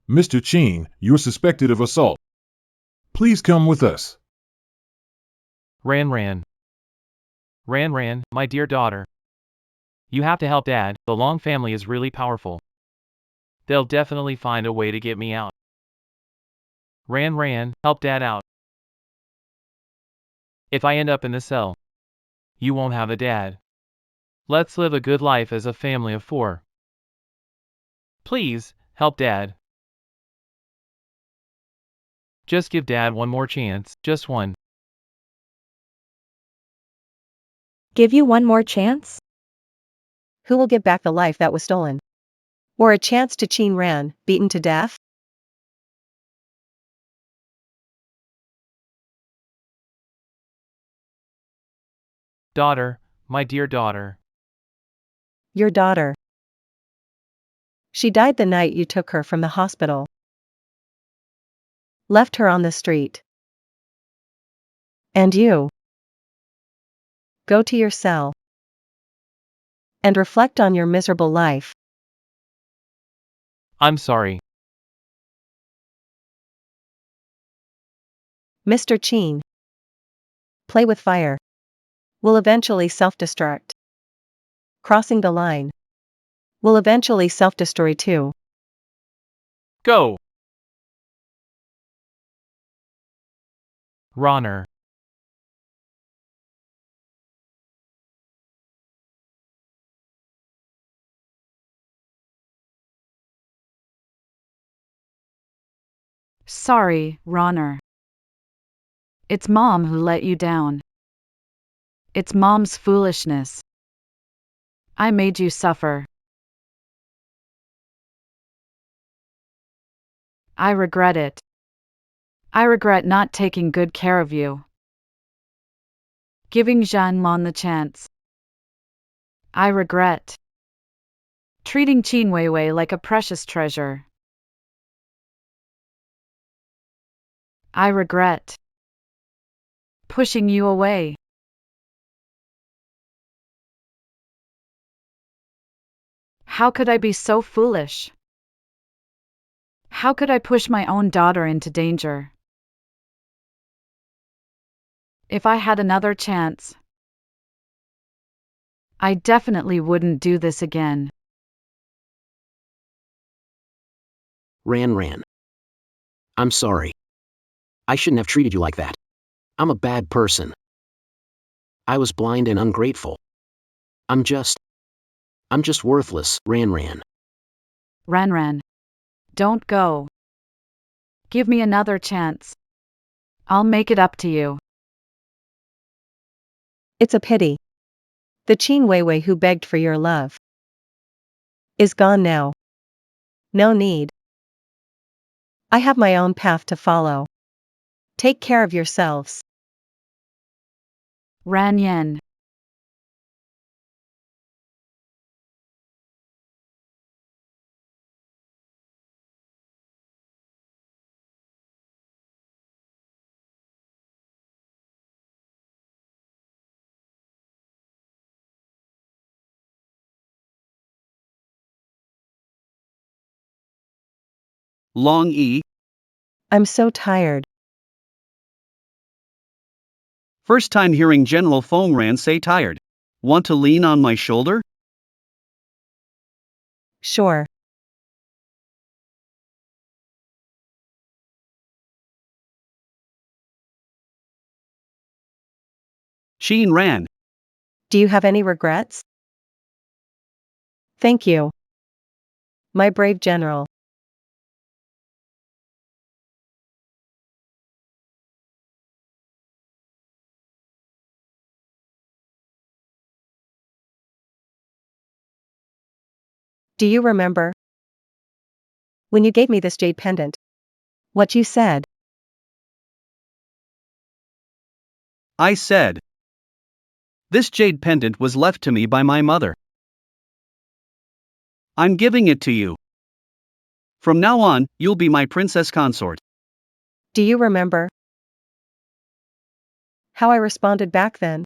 Mr. Qin, you're suspected of assault. Please come with us. Ran, my dear daughter. You have to help Dad, the Long family is really powerful. They'll definitely find a way to get me out. Ran, help Dad out. If I end up in the cell, you won't have a dad. Let's live a good life as a family of 4. Please, help Dad. Just give Dad one more chance, just one. Give you one more chance? Who will give back the life that was stolen? Or a chance to Qin Ran, beaten to death? Daughter, my dear daughter. Your daughter. She died the night you took her from the hospital. Left her on the street. And you. Go to your cell. And reflect on your miserable life. I'm sorry. Mr. Chin. Play with fire. Will eventually self-destruct. Crossing the line. Will eventually self-destroy too. Go! Runner. Sorry, Ronner. It's Mom who let you down. It's Mom's foolishness. I made you suffer. I regret it. I regret not taking good care of you. Giving Jianlong the chance. I regret. Treating Qin Weiwei like a precious treasure. I regret. Pushing you away. How could I be so foolish? How could I push my own daughter into danger? If I had another chance, I definitely wouldn't do this again. Ran. I'm sorry. I shouldn't have treated you like that. I'm a bad person. I was blind and ungrateful. I'm just worthless, Ran. Ran. Don't go. Give me another chance. I'll make it up to you. It's a pity. The Qin Weiwei who begged for your love is gone now. No need. I have my own path to follow. Take care of yourselves. Ran Yen. Long E. I'm so tired. First time hearing General Fongran say tired. Want to lean on my shoulder? Sure. Qin Ran. Do you have any regrets? Thank you. My brave general. Do you remember? When you gave me this jade pendant. What you said. I said. This jade pendant was left to me by my mother. I'm giving it to you. From now on, you'll be my princess consort. Do you remember? How I responded back then?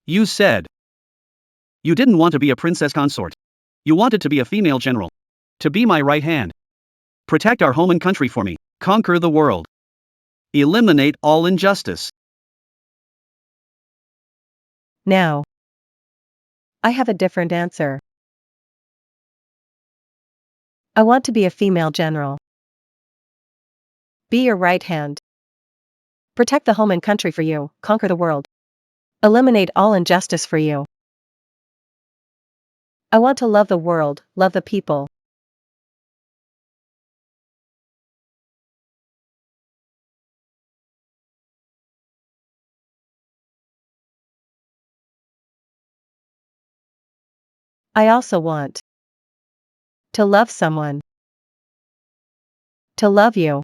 You said. You didn't want to be a princess consort. You wanted to be a female general. To be my right hand. Protect our home and country for me. Conquer the world. Eliminate all injustice. Now. I have a different answer. I want to be a female general. Be your right hand. Protect the home and country for you, conquer the world. Eliminate all injustice for you. I want to love the world, love the people. I also want to love someone. To love you.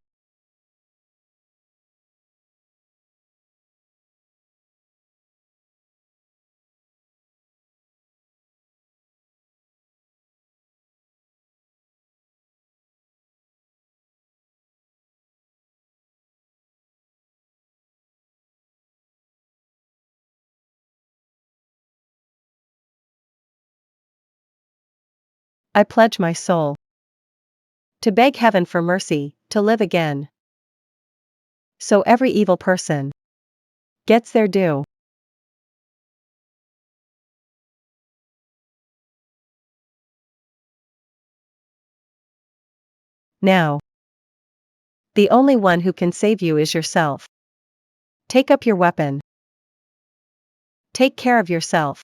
I pledge my soul to beg heaven for mercy, to live again. So every evil person gets their due. Now, the only one who can save you is yourself. Take up your weapon. Take care of yourself.